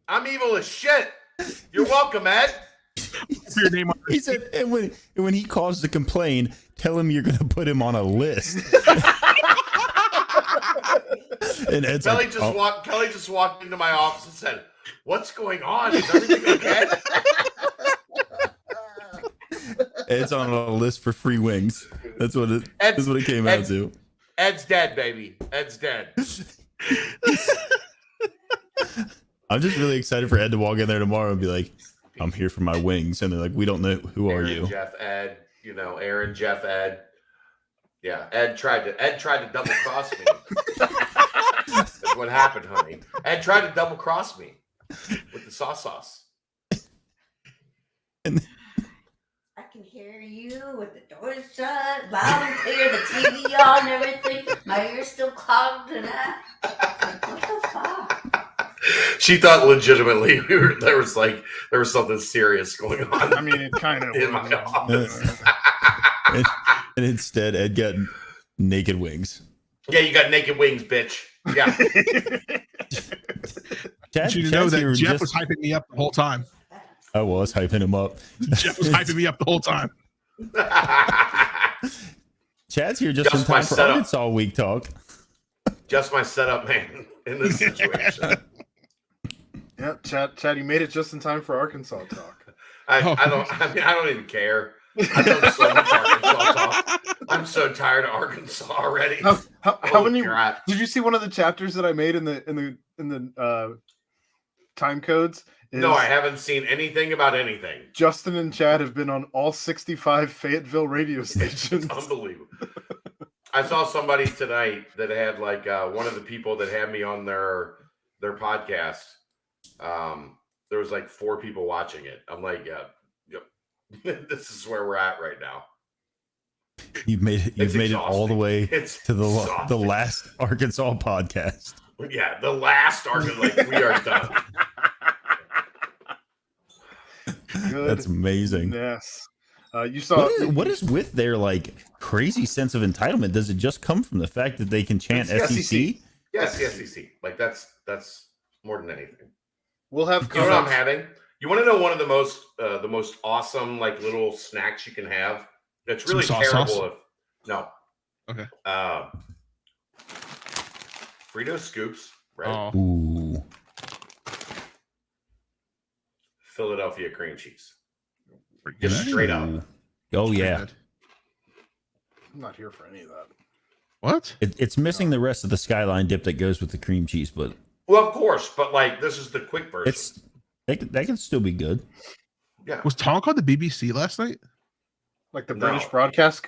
I'm evil as shit. You're welcome, Ed. Your name on He said, and when he calls to complain, tell him you're going to put him on a list. And Ed's Kelly like, just walked into my office and said, "What's going on? Is everything okay?" Ed's on a list for free wings. That's what it came out to. Ed's dead, baby. Ed's dead. I'm just really excited for Ed to walk in there tomorrow and be like, "I'm here for my wings," and they're like, "We don't know who are Aaron, you." Jeff, Ed. Aaron, Jeff, Ed. Yeah, Ed tried to double cross me. That's what happened, honey. Ed tried to double cross me with the sauce. And I can hear you with the door shut, loud and clear, the TV on and everything. My ear's still clogged and that. What the fuck? She thought legitimately there was something serious going on. I mean, it kind of in my office. and instead, Ed got naked wings. Yeah, you got naked wings, bitch. Yeah. You know that Jeff was hyping me up the whole time. I was hyping him up. Jeff was hyping me up the whole time. Chad's here just in time for Arkansas Week Talk. Just my setup, man, in this situation. Yeah, Chad, you made it just in time for Arkansas talk. I don't even care. I've done so much Arkansas talk. I'm so tired of Arkansas already. How many? God. Did you see one of the chapters that I made in the time codes? No, I haven't seen anything about anything. Justin and Chad have been on all 65 Fayetteville radio stations. Unbelievable. I saw somebody tonight that had one of the people that had me on their podcast. There was 4 people watching it. I'm like, yeah, this is where we're at right now. You've made it all the way to the last Arkansas podcast. Yeah, the last Arkansas. We are done. Good. That's amazing. Yes. You saw what is with their crazy sense of entitlement? Does it just come from the fact that they can chant SEC? Yes, the SEC. That's more than anything. We'll have. You know what I'm having? You want to know one of the most awesome little snacks you can have? That's really terrible. Sauce? No. Okay. Frito scoops, right? Oh. Ooh. Philadelphia cream cheese. Good. Just straight up. Oh yeah. I'm not here for any of that. What? It's missing the rest of the skyline dip that goes with the cream cheese, but Well, of course, but this is the quick version. That can still be good. Yeah. Was Tonk on the BBC last night? Like the British broadcast?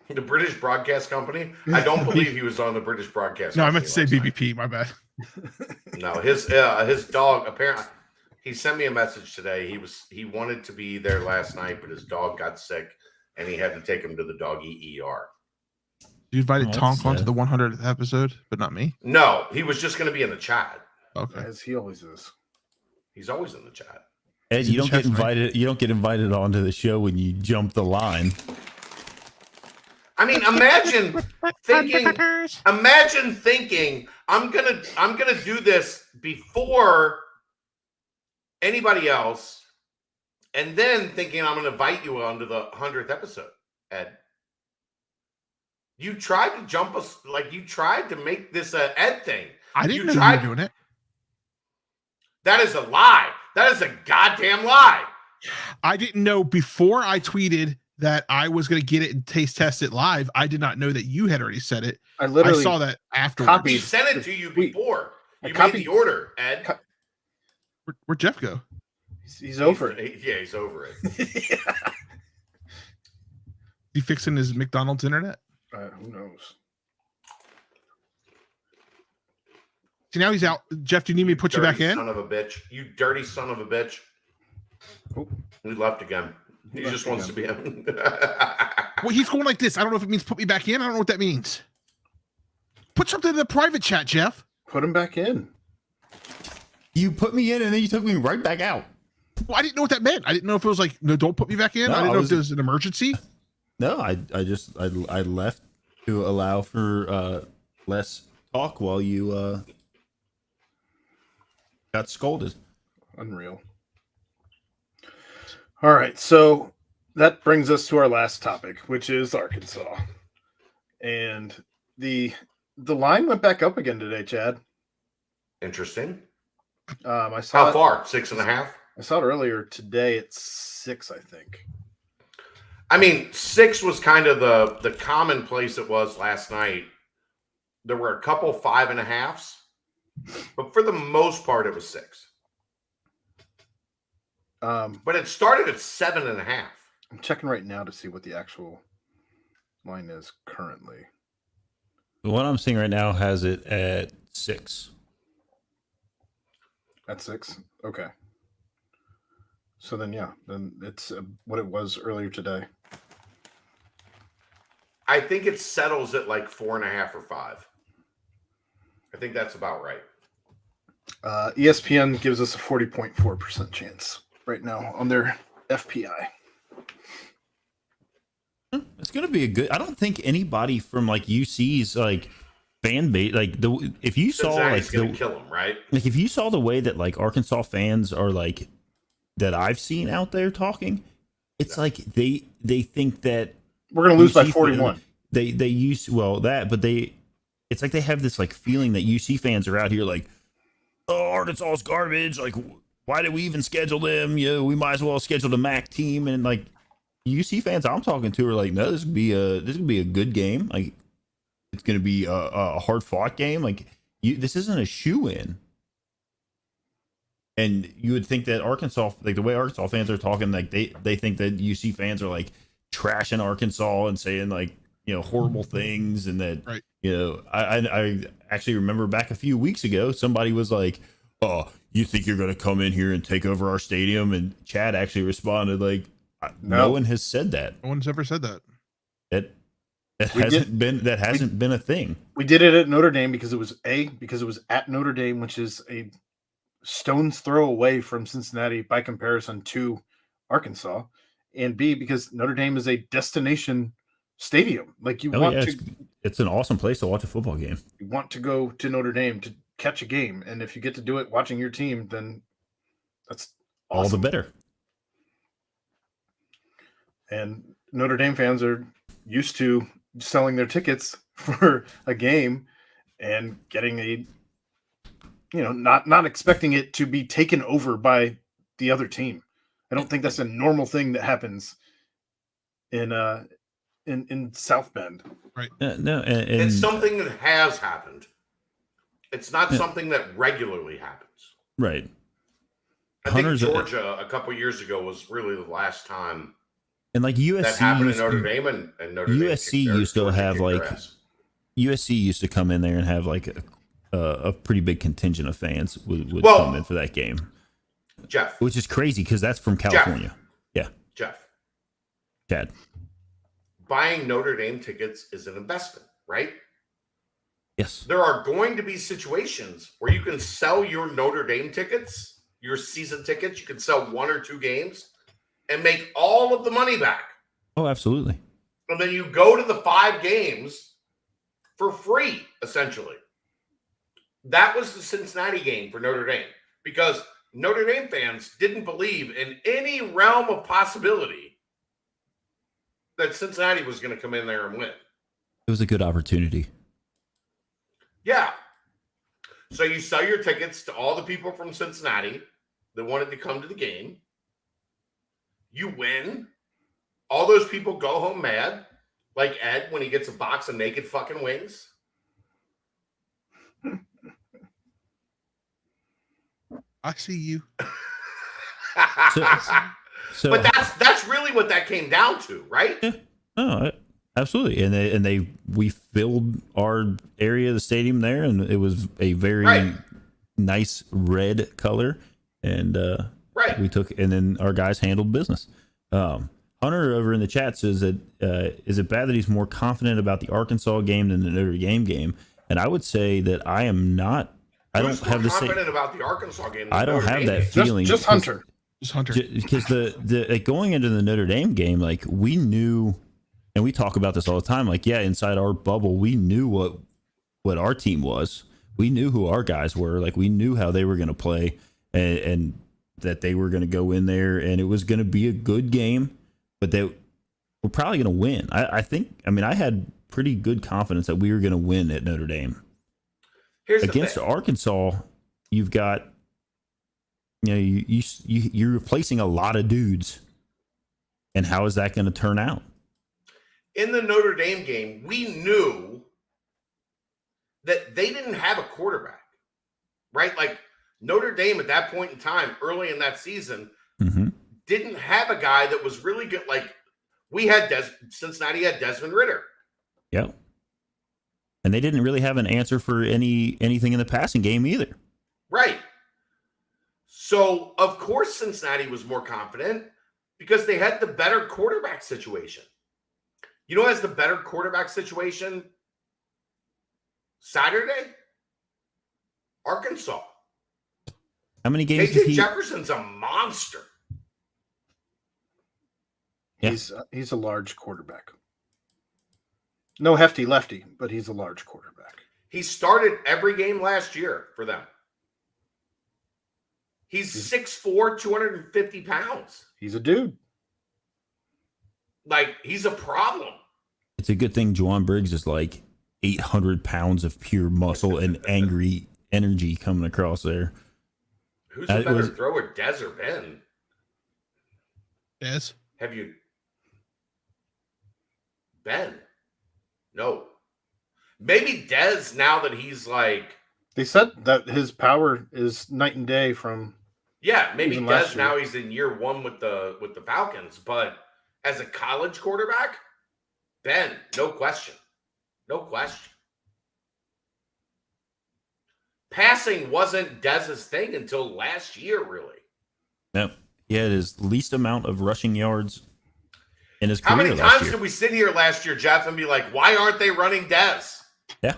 The British Broadcast Company? I don't believe he was on the British Broadcast No, I Company meant to say last night. BBP. My bad. No, his dog apparently. He sent me a message today. He wanted to be there last night, but his dog got sick, and he had to take him to the doggy ER. You invited Tonk onto sad. the 100th episode, but not me. No, he was just going to be in the chat. Okay. As he always is. He's always in the chat. Ed, It's you in don't the get chat, right? invited. You don't get invited onto the show when you jump the line. I mean, imagine thinking I'm gonna do this before anybody else, and then thinking I'm gonna invite you onto the 100th episode. Ed, you tried to jump us, you tried to make this a Ed thing. I didn't know tried- you were doing it. That is a lie. That is a goddamn lie. I didn't know before I tweeted that I was going to get it and taste test it live. I did not know that you had already said it. I literally saw that afterwards. We sent it to you before. You made the order, Ed. Where'd Jeff go? He's over it. Yeah, he's over it. Yeah. He fixing his McDonald's internet? Who knows? See, now he's out. Jeff, do you need me to put you back in? Son of a bitch. You dirty son of a bitch. Oh. He left again. He just wants to be in. Well, he's going like this. I don't know if it means put me back in. I don't know what that means. Put something in the private chat, Jeff. Put him back in. You put me in and then you took me right back out. Well, I didn't know what that meant. I didn't know if it was like, no, don't put me back in. No, I didn't know if there was an emergency. No, I left to allow for less talk while you got scolded. Unreal. All right, so that brings us to our last topic, which is Arkansas. And the line went back up again today, Chad. Interesting. I saw How far? 6.5? I saw it earlier today at 6, I think. I mean, 6 was kind of the commonplace it was last night. There were a couple 5.5s, but for the most part, it was 6. But it started at 7.5. I'm checking right now to see what the actual line is currently. The one I'm seeing right now has it at 6. At 6? Okay. So then, yeah, then it's what it was earlier today. I think it settles at like 4.5 or 5. I think that's about right. ESPN gives us a 40.4% chance right now on their FPI. It's going to be a good. I don't think anybody from like UC's like fan base, like if you saw Cincinnati's like gonna kill them, right? Like if you saw the way that like Arkansas fans are like that I've seen out there talking, it's like they think that we're going to lose by 41. They use but it's like they have this like feeling that UC fans are out here like, oh, Arkansas's garbage. Like, why did we even schedule them? We might as well schedule the MAC team. And like UC fans I'm talking to are like, no, this could be a good game. Like, it's going to be a hard fought game. Like, this isn't a shoe in. And you would think that Arkansas, like the way Arkansas fans are talking, like they think that UC fans are like trashing Arkansas and saying like, horrible things. And that, right. I actually remember back a few weeks ago, somebody was like, oh, you think you're going to come in here and take over our stadium? And Chad actually responded like, no one has said that. No one's ever said that. That hasn't been a thing. We did it at Notre Dame because it was at Notre Dame, which is a stone's throw away from Cincinnati by comparison to Arkansas, and B, because Notre Dame is a destination stadium. Like it's an awesome place to watch a football game. You want to go to Notre Dame to catch a game, and if you get to do it watching your team, then that's awesome. All the better. And Notre Dame fans are used to selling their tickets for a game and getting a, not expecting it to be taken over by the other team. I don't think that's a normal thing that happens in South Bend. Right. No, it's something that has happened. It's not something that regularly happens. Right. I think Georgia a couple years ago was really the last time. And like USC that happened in Notre Dame, and Notre USC Dame used to have like USC used to come in there and have like a pretty big contingent of fans would come in for that game. Jeff, which is crazy because that's from California. Jeff, Chad, buying Notre Dame tickets is an investment, right? Yes. There are going to be situations where you can sell your Notre Dame tickets, your season tickets. You can sell 1 or 2 games and make all of the money back. Oh, absolutely. And then you go to the 5 games for free, essentially. That was the Cincinnati game for Notre Dame because Notre Dame fans didn't believe in any realm of possibility that Cincinnati was going to come in there and win. It was a good opportunity. Yeah. So you sell your tickets to all the people from Cincinnati that wanted to come to the game. You win. all those people go home mad, like Ed when he gets a box of naked fucking wings. I see you. So, but that's really what that came down to, right? Yeah. No, absolutely. And we filled our area of the stadium there, and it was a very nice red color. And we took, and then our guys handled business. Hunter over in the chat says that is it bad that he's more confident about the Arkansas game than the Notre Dame game? And I would say that I am not. I don't have the same. Confident about the Arkansas game. I don't have that feeling. Just Hunter. Just Hunter. Because the like going into the Notre Dame game, like we knew, and we talk about this all the time. Like, yeah, inside our bubble, we knew what our team was. We knew who our guys were. Like, we knew how they were going to play, and that they were going to go in there, and it was going to be a good game, but they were probably going to win. I think. I mean, I had pretty good confidence that we were going to win at Notre Dame. Against Arkansas, you've got, you're replacing a lot of dudes, and how is that going to turn out? In the Notre Dame game, we knew that they didn't have a quarterback, right? Like Notre Dame at that point in time, early in that season, didn't have a guy that was really good. Like we had Cincinnati had Desmond Ridder. Yep. And they didn't really have an answer for anything in the passing game either. Right. So, of course, Cincinnati was more confident because they had the better quarterback situation. You know who has the better quarterback situation Saturday? Arkansas. How many games did KJ Jefferson's a monster. Yeah. He's a large quarterback. No hefty lefty, but he's a large quarterback. He started every game last year for them. He's 6'4", 250 pounds. He's a dude. Like, he's a problem. It's a good thing Juwan Briggs is like 800 pounds of pure muscle and angry energy coming across there. Who's a better thrower, Dez or Ben? Dez. Have you? Ben. No. Maybe Dez now that he's like. They said that his power is night and day from. Yeah, maybe Dez now he's in year one with the Falcons, but as a college quarterback, Ben, no question. No question. Passing wasn't Dez's thing until last year, really. No. He had his least amount of rushing yards in his career. How many last times year. did we sit here last year, Jeff, and be like, why aren't they running Dez? Yeah.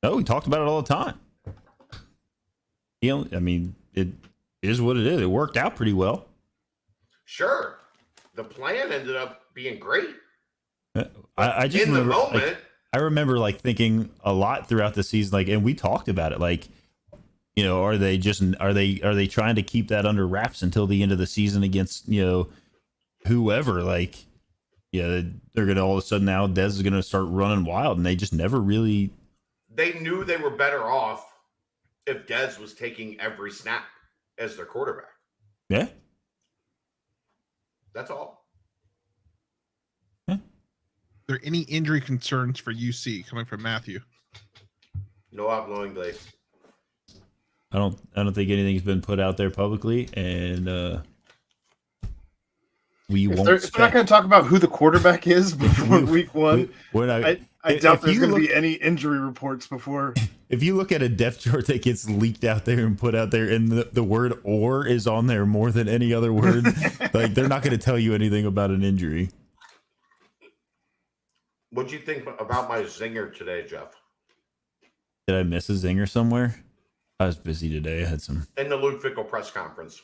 No, we talked about it all the time. I mean, it is what it is. It worked out pretty well. Sure. The plan ended up being great. I just in remember, the moment. I remember like thinking a lot throughout the season, like, and we talked about it, like, are they trying to keep that under wraps until the end of the season against, whoever, like, they're going to all of a sudden now Dez is going to start running wild, and they just never really. They knew they were better off if Dez was taking every snap as their quarterback. Yeah. That's all. Are there any injury concerns for UC coming from Matthew? No outgoing glaze. I don't think anything's been put out there publicly, and we won't. If we're not going to talk about who the quarterback is before week one, I doubt there's going to be any injury reports before. If you look at a depth chart that gets leaked out there and put out there, and the word "or" is on there more than any other word, like they're not going to tell you anything about an injury. What'd you think about my zinger today, Jeff? Did I miss a zinger somewhere? I was busy today. I had some. In the Luke Fickell press conference.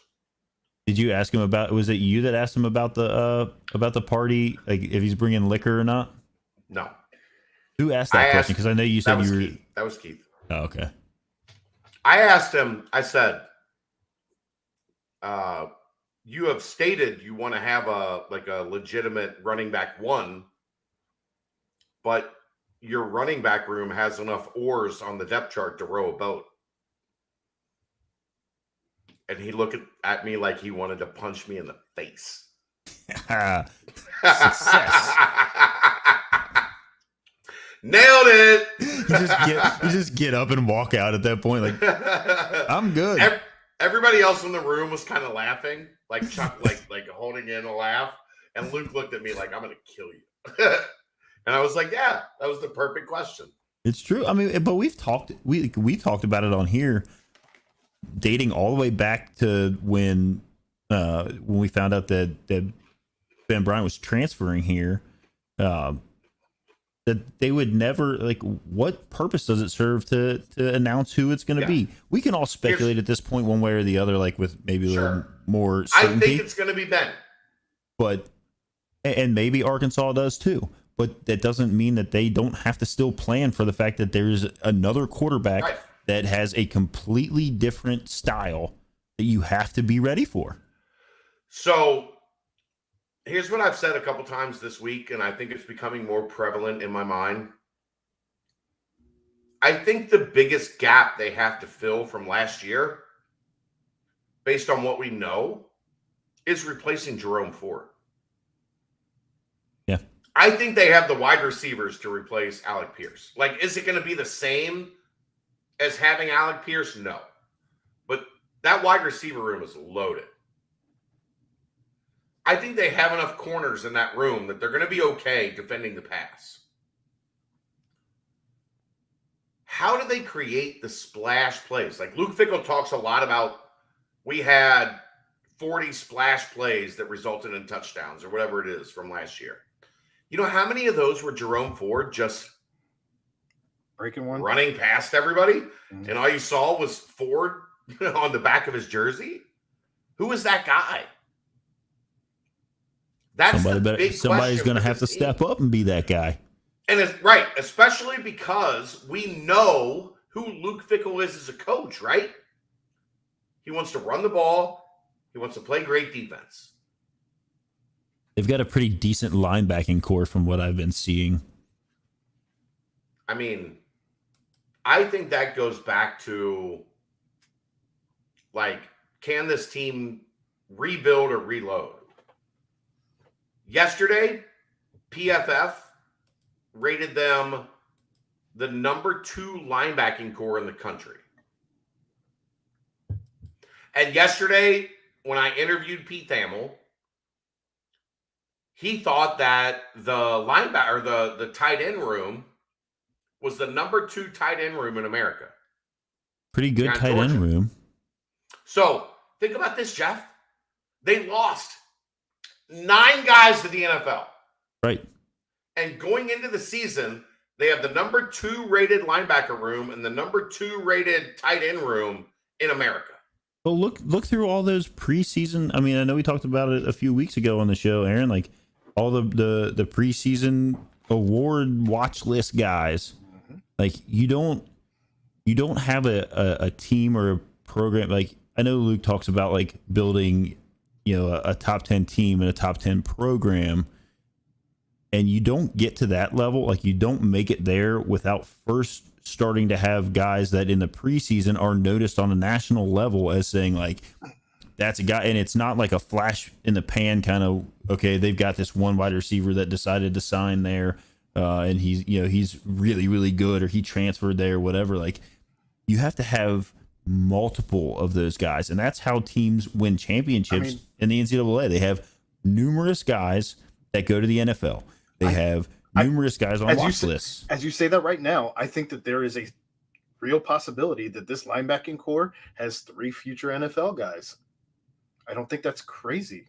Did you ask him about? Was it you that asked him about the party? Like if he's bringing liquor or not? No. Who asked that question? Because I know you said you were. Keith. That was Keith. Oh, okay. I asked him. I said, "You have stated you want to have a legitimate running back one, but your running back room has enough oars on the depth chart to row a boat." And he looked at me like he wanted to punch me in the face. Success. Nailed it. You just get up and walk out at that point. Like, I'm good. Everybody else in the room was kind of laughing, like Chuck, like holding in a laugh. And Luke looked at me like, I'm going to kill you. And I was like, yeah, that was the perfect question. It's true. I mean, but we talked about it on here, dating all the way back to when we found out that Ben Bryant was transferring here. That they would never, like, what purpose does it serve to announce who it's going to be? We can all speculate at this point one way or the other, like with maybe a little more certainty. I think it's going to be Ben. But, and maybe Arkansas does too. But that doesn't mean that they don't have to still plan for the fact that there's another quarterback that has a completely different style that you have to be ready for. So here's what I've said a couple times this week, and I think it's becoming more prevalent in my mind. I think the biggest gap they have to fill from last year, based on what we know, is replacing Jerome Ford. Yeah. I think they have the wide receivers to replace Alec Pierce. Like, is it going to be the same as having Alec Pierce? No. But that wide receiver room is loaded. I think they have enough corners in that room that they're going to be okay defending the pass. How do they create the splash plays? Like Luke Fickell talks a lot about, we had 40 splash plays that resulted in touchdowns or whatever it is from last year. You know how many of those were Jerome Ford just breaking one, running past everybody, and all you saw was Ford on the back of his jersey? Who is that guy? That's somebody's going to have to step up and be that guy. And it's right, especially because we know who Luke Fickell is as a coach, right? He wants to run the ball. He wants to play great defense. They've got a pretty decent linebacking core from what I've been seeing. I mean, I think that goes back to, like, can this team rebuild or reload? Yesterday, PFF rated them the number 2 linebacking core in the country. And yesterday, when I interviewed Pete Thamel, he thought that the linebacker, the tight end room was the number 2 tight end room in America. Pretty good tight end room. So think about this, Jeff. They lost 9 guys to the NFL. Right. And going into the season, they have the number 2 rated linebacker room and the number 2 rated tight end room in America. Well, look through all those preseason. I mean, I know we talked about it a few weeks ago on the show, Aaron, like all the preseason award watch list guys. Like you don't have a team or a program. Like I know Luke talks about like building, a top 10 team and a top 10 program, and you don't get to that level. Like you don't make it there without first starting to have guys that in the preseason are noticed on a national level as saying like, that's a guy. And it's not like a flash in the pan kind of, okay, they've got this one wide receiver that decided to sign there. And he's really, really good, or he transferred there, or whatever. Like you have to have multiple of those guys, and that's how teams win championships in the NCAA. They have numerous guys that go to the NFL. They have numerous guys on watch lists. As you say that right now, I think that there is a real possibility that this linebacking core has 3 future NFL guys. I don't think that's crazy.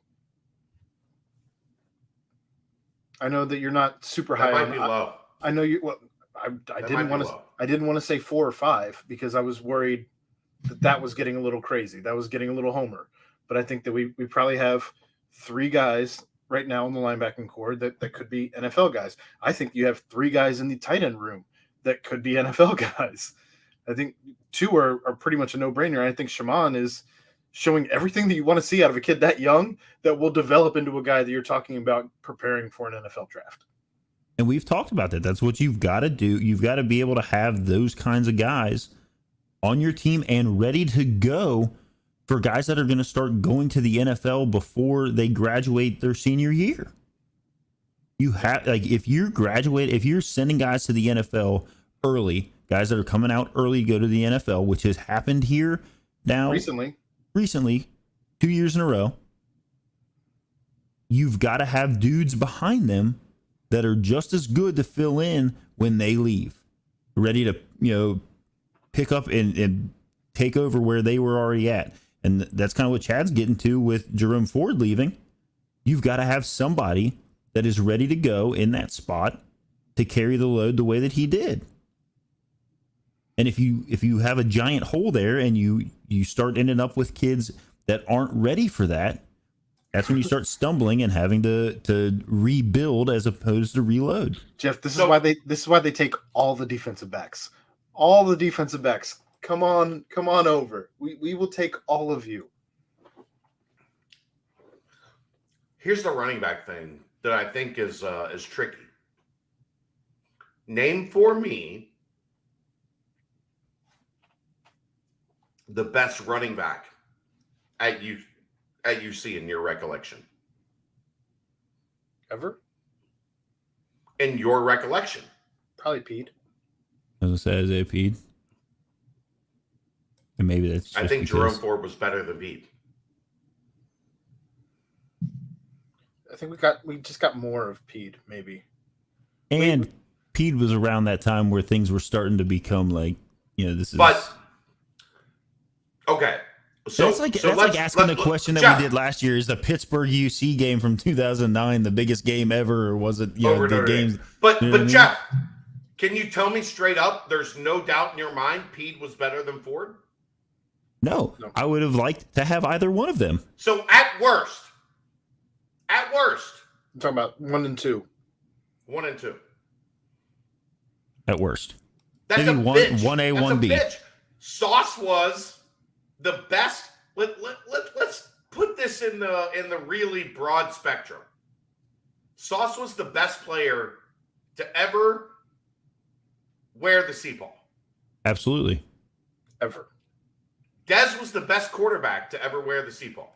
I know that you're not super high. That might be low. I know you. Well, I didn't want to. I didn't want to say 4 or 5 because I was worried that was getting a little crazy. That was getting a little homer. But I think that we probably have 3 guys right now in the linebacking core that could be NFL guys. I think you have 3 guys in the tight end room that could be NFL guys. I think 2 are pretty much a no-brainer. I think Shaman is showing everything that you want to see out of a kid that young that will develop into a guy that you're talking about preparing for an NFL draft. And we've talked about that. That's what you've got to do. You've got to be able to have those kinds of guys on your team and ready to go for guys that are going to start going to the NFL before they graduate their senior year. You have, like, if you're sending guys to the NFL early, guys that are coming out early to go to the NFL, which has happened here now recently, 2 years in a row, you've got to have dudes behind them that are just as good to fill in when they leave, ready to, pick up and take over where they were already at. And that's kind of what Chad's getting to with Jerome Ford leaving. You've got to have somebody that is ready to go in that spot to carry the load the way that he did. And if you have a giant hole there and you start ending up with kids that aren't ready for that, that's when you start stumbling and having to rebuild as opposed to reload. Jeff, this is why they take all the defensive backs. All the defensive backs. Come on over. We will take all of you. Here's the running back thing that I think is tricky. Name for me the best running back at UC in your recollection. Ever? In your recollection. Probably Pete. I was going to say Isaiah Pete. And maybe that's just I think because Jerome Ford was better than Pete. I think we just got more of Pete, maybe. And Pete was around that time where things were starting to become like, this is. But okay, that's like asking the question that we did last year: is the Pittsburgh UC game from 2009 the biggest game ever, or was it the games? But Jeff, can you tell me straight up? There's no doubt in your mind Pete was better than Ford. No, I would have liked to have either one of them. So at worst. I'm talking about 1 and 2. 1 and 2. At worst. That's maybe a bitch. 1A, That's 1B. A bitch. Sauce was the best. Let's put this in the really broad spectrum. Sauce was the best player to ever wear the C-ball. Absolutely. Ever. Dez was the best quarterback to ever wear the C-ball.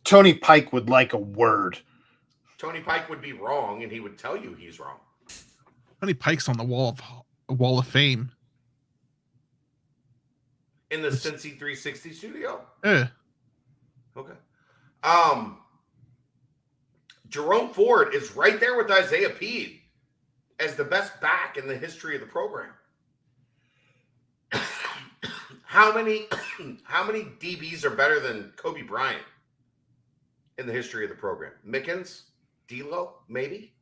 Tony Pike would like a word. Tony Pike would be wrong, and he would tell you he's wrong. Tony Pike's on the wall of fame. In the Cincy 360 studio? Yeah. Okay. Jerome Ford is right there with Isaiah Pede as the best back in the history of the program. How many DBs are better than Kobe Bryant in the history of the program? Mickens, D'Lo, maybe.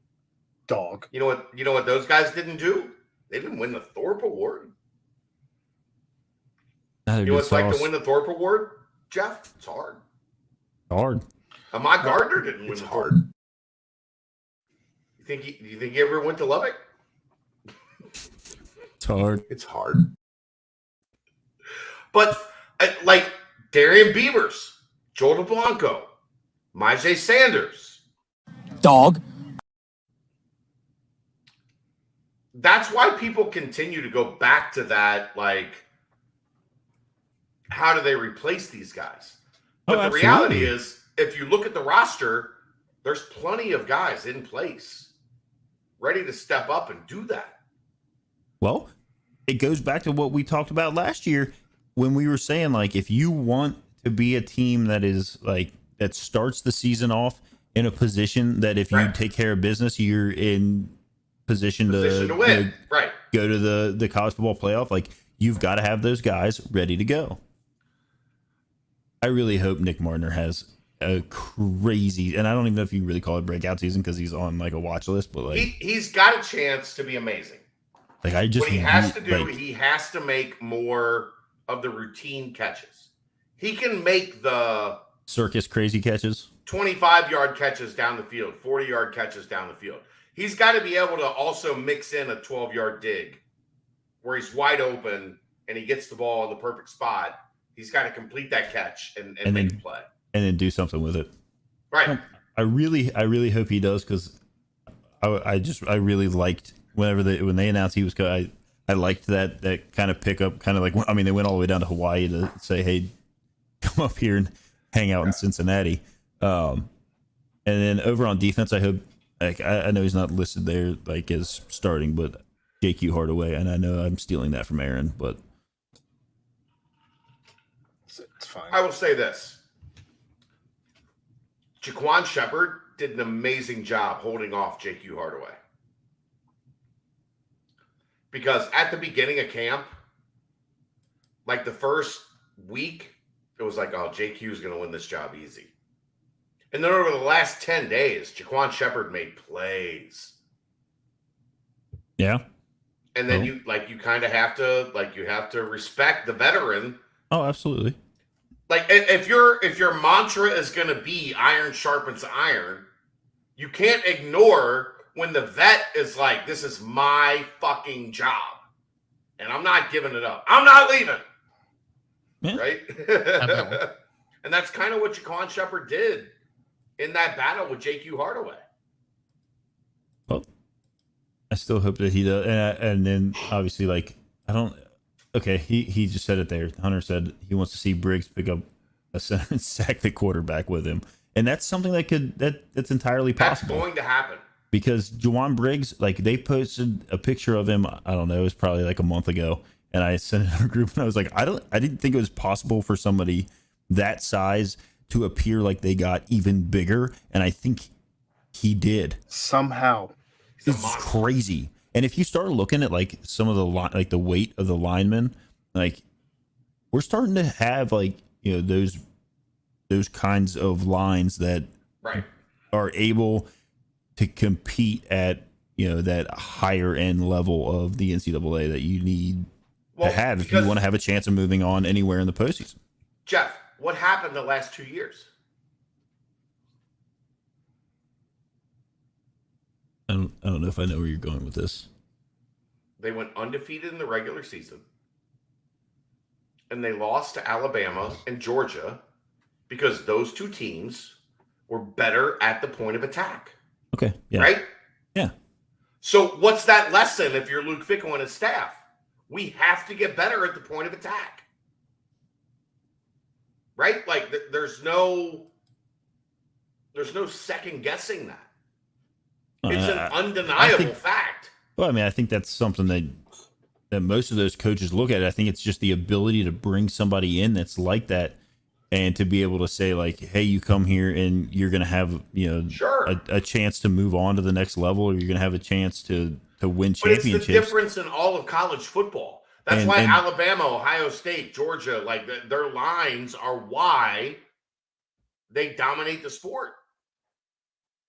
Dog. You know what those guys didn't do? They didn't win the Thorpe Award. You know what it's like to win the Thorpe Award, Jeff? It's hard. Hard. Ahmad Gardner didn't win the Thorpe. You think he ever went to Lubbock? It's hard. It's hard. But like Darian Beavers, Joel DeBlanco, Myjai Sanders. Dog. That's why people continue to go back to that, like, how do they replace these guys? But the reality is, if you look at the roster, there's plenty of guys in place ready to step up and do that. Well, it goes back to what we talked about last year when we were saying, like, if you want to be a team that is like that starts the season off in a position that if you take care of business, you're in position to win, go to the college football playoff. Like, you've got to have those guys ready to go. I really hope Nick Martiner has a crazy, and I don't even know if you really call it breakout season because he's on like a watch list, but like he's got a chance to be amazing. Like, I just what he has to do, he has to make more of the routine catches. He can make the circus crazy catches, 25-yard catches down the field, 40-yard catches down the field. He's got to be able to also mix in a 12-yard dig where he's wide open and he gets the ball in the perfect spot. He's got to complete that catch and make a play. And then do something with it. Right. I really hope he does, because I really liked when they announced he was going. I liked that kind of pickup, kind of like, I mean, they went all the way down to Hawaii to say, hey, come up here and hang out in Cincinnati. And then over on defense, I like I know he's not listed there like as starting, but JQ Hardaway, and I know I'm stealing that from Aaron, but It's fine. I will say this. Jaquan Shepard did an amazing job holding off JQ Hardaway. Because at the beginning of camp, like the first week, it was like, oh, JQ is going to win this job easy. And then over the last 10 days, Jaquan Shepard made plays. yeah. And then you kind of have to respect the veteran. Oh, absolutely. Like if your mantra is going to be iron sharpens iron, you can't ignore when the vet is like, this is my fucking job. And I'm not giving it up. I'm not leaving. Yeah. Right? And that's kind of what Jaquan Shepard did in that battle with JQ Hardaway. Well, I still hope that he does. And then obviously, like, I don't. Okay, he just said it there. Hunter said he wants to see Briggs pick up a center and sack the quarterback with him, and that's something that's entirely possible. That's going to happen because Juwan Briggs, like, they posted a picture of him. I don't know, it was probably like a month ago, and I sent it in our group, and I was like, I didn't think it was possible for somebody that size to appear like they got even bigger, and I think he did somehow. It's crazy. And if you start looking at like some of the the weight of the linemen, like we're starting to have like, you know, those kinds of lines that are able to compete at, you know, that higher end level of the NCAA that you need to have if you want to have a chance of moving on anywhere in the postseason. Jeff, what happened the last 2 years? I don't know if I know where you're going with this. They went undefeated in the regular season, and they lost to Alabama and Georgia because those two teams were better at the point of attack. Okay. Yeah. Right? Yeah. So what's that lesson if you're Luke Fickell and his staff? We have to get better at the point of attack. Right? Like there's no second guessing that. It's an undeniable fact. Well, I mean, I think that's something that most of those coaches look at. I think it's just the ability to bring somebody in that's like that, and to be able to say like, "Hey, you come here and you're going to have, you know, a chance to move on to the next level, or you're going to have a chance to win championships." But it's the difference in all of college football. That's why Alabama, Ohio State, Georgia, like their lines are why they dominate the sport.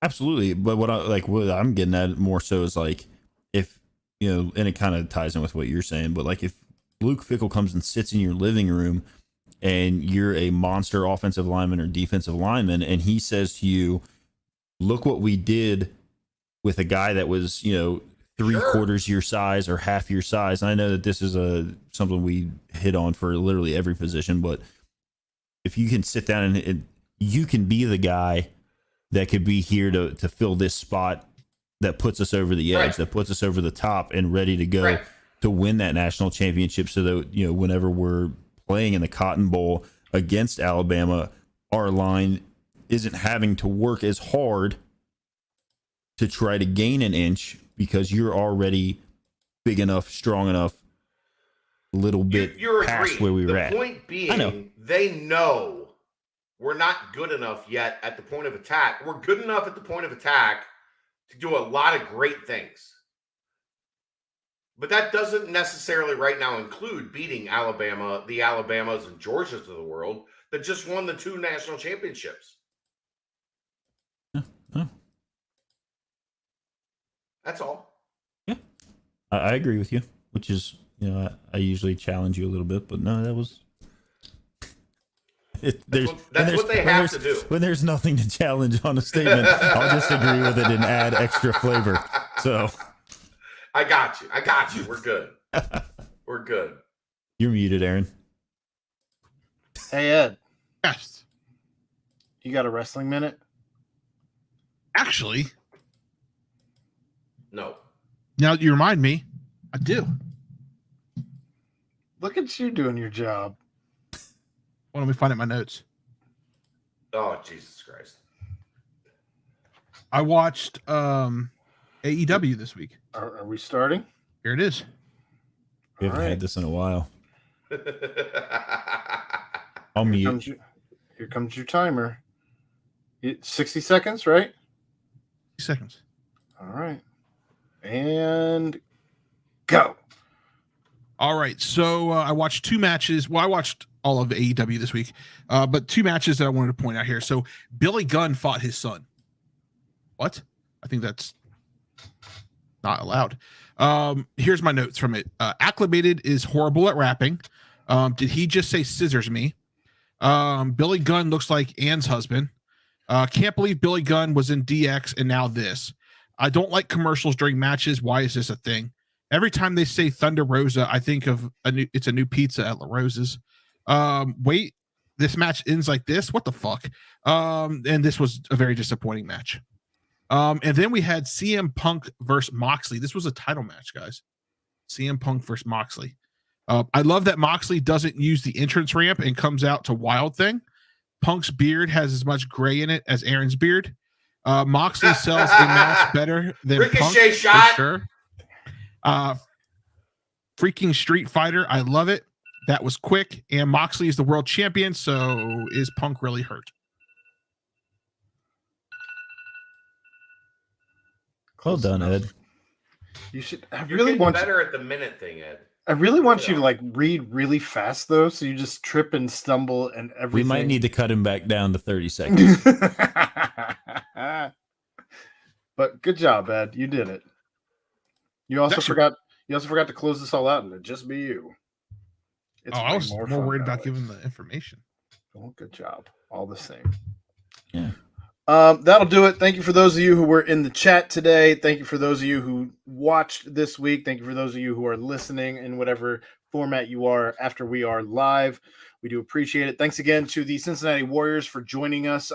Absolutely, but what I'm getting at more so is like, if, you know, and it kind of ties in with what you're saying, but like if Luke Fickell comes and sits in your living room and you're a monster offensive lineman or defensive lineman, and he says to you, look what we did with a guy that was, you know, three-quarters your size or half your size. And I know that this is something we hit on for literally every position, but if you can sit down and you can be the guy that could be here to fill this spot that puts us over the edge, that puts us over the top and ready to go to win that national championship, so that, you know, whenever we're playing in the Cotton Bowl against Alabama, our line isn't having to work as hard to try to gain an inch because you're already big enough, strong enough, a little bit past where we were at. The point being, they know we're not good enough yet at the point of attack. We're good enough at the point of attack to do a lot of great things. But that doesn't necessarily right now include beating Alabama, the Alabamas and Georgias of the world that just won the 2 national championships. Yeah. That's all. Yeah. I agree with you, which is, you know, I usually challenge you a little bit, but no, that was... That's what they have to do. When there's nothing to challenge on a statement, I'll just agree with it and add extra flavor. So I got you. We're good. We're good. You're muted, Aaron. Hey, Ed. Yes. You got a wrestling minute? Actually, no. Now that you remind me, I do. Look at you doing your job. Well, let me find out my notes. Oh, Jesus Christ. I watched AEW this week. Are we starting? Here it is. We haven't had this in a while. I'll mute. Here comes your timer. 60 seconds, right? 60 seconds. All right. And go. All right. So I watched 2 matches. Well, I watched all of AEW this week, but 2 matches that I wanted to point out here. So Billy Gunn fought his son. What? I think that's not allowed. Here's my notes from it. Acclimated is horrible at rapping. Did he just say scissors me? Billy Gunn looks like Ann's husband. Can't believe Billy Gunn was in DX and now this. I don't like commercials during matches. Why is this a thing? Every time they say Thunder Rosa, I think of it's a new pizza at La Rosa's. Wait, this match ends like this? What the fuck? And this was a very disappointing match. And then we had CM Punk versus Moxley. This was a title match, guys. CM Punk versus Moxley. I love that Moxley doesn't use the entrance ramp and comes out to Wild Thing. Punk's beard has as much gray in it as Aaron's beard. Moxley sells a match better than Ricochet Punk, shot. for sure. Freaking Street Fighter. I love it. That was quick. And Moxley is the world champion. So is Punk really hurt? Well done, Ed. You should. You're getting better at the minute thing, Ed. I really want you to like read really fast though, so you just trip and stumble and everything. We might need to cut him back down to 30 seconds. But good job, Ed. You did it. You also forgot. You also forgot to close this all out and it just be you. I was more worried about giving the information. Well, good job. All the same. Yeah. That'll do it. Thank you for those of you who were in the chat today. Thank you for those of you who watched this week. Thank you for those of you who are listening in whatever format you are after we are live. We do appreciate it. Thanks again to the Cincinnati Warriors for joining us.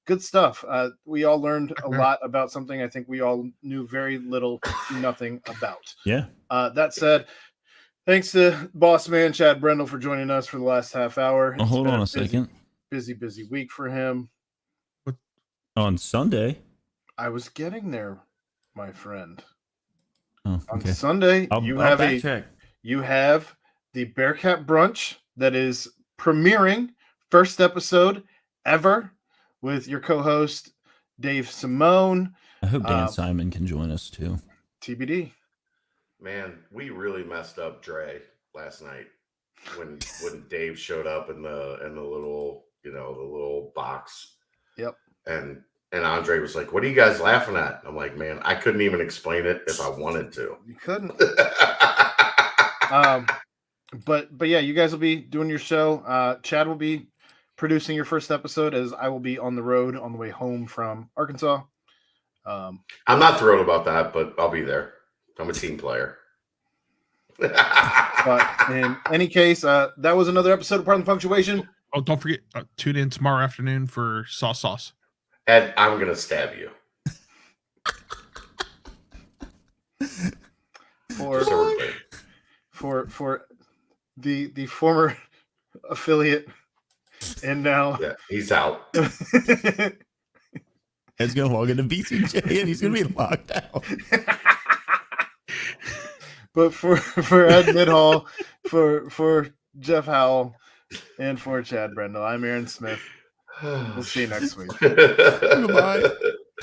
Good stuff. We all learned a lot about something I think we all knew very little to nothing about. Yeah. That said, thanks to boss man Chad Brendel for joining us for the last half hour. Oh, hold on a second. Busy week for him. On Sunday. I was getting there, my friend. Oh, okay. On Sunday, you have the Bearcat brunch that is premiering, first episode ever, with your co-host Dave Simone. I hope Dan Simon can join us too. TBD. Man, we really messed up Dre last night when Dave showed up in the little the little box. Yep. And Andre was like, "What are you guys laughing at?" I'm like, "Man, I couldn't even explain it if I wanted to." You couldn't. But yeah, you guys will be doing your show. Chad will be producing your first episode, as I will be on the road on the way home from Arkansas. I'm not thrilled about that, but I'll be there. I'm a team player. But in any case, that was another episode of Pardon the Punctuation. Oh, don't forget, tune in tomorrow afternoon for Sauce. Ed, I'm going to stab you. For the former affiliate and now he's out. Ed's going to log into BCJ and he's going to be locked out. But for Ed Midhall, for Jeff Howell, and for Chad Brendel, I'm Aaron Smith. We'll see you next week. Goodbye.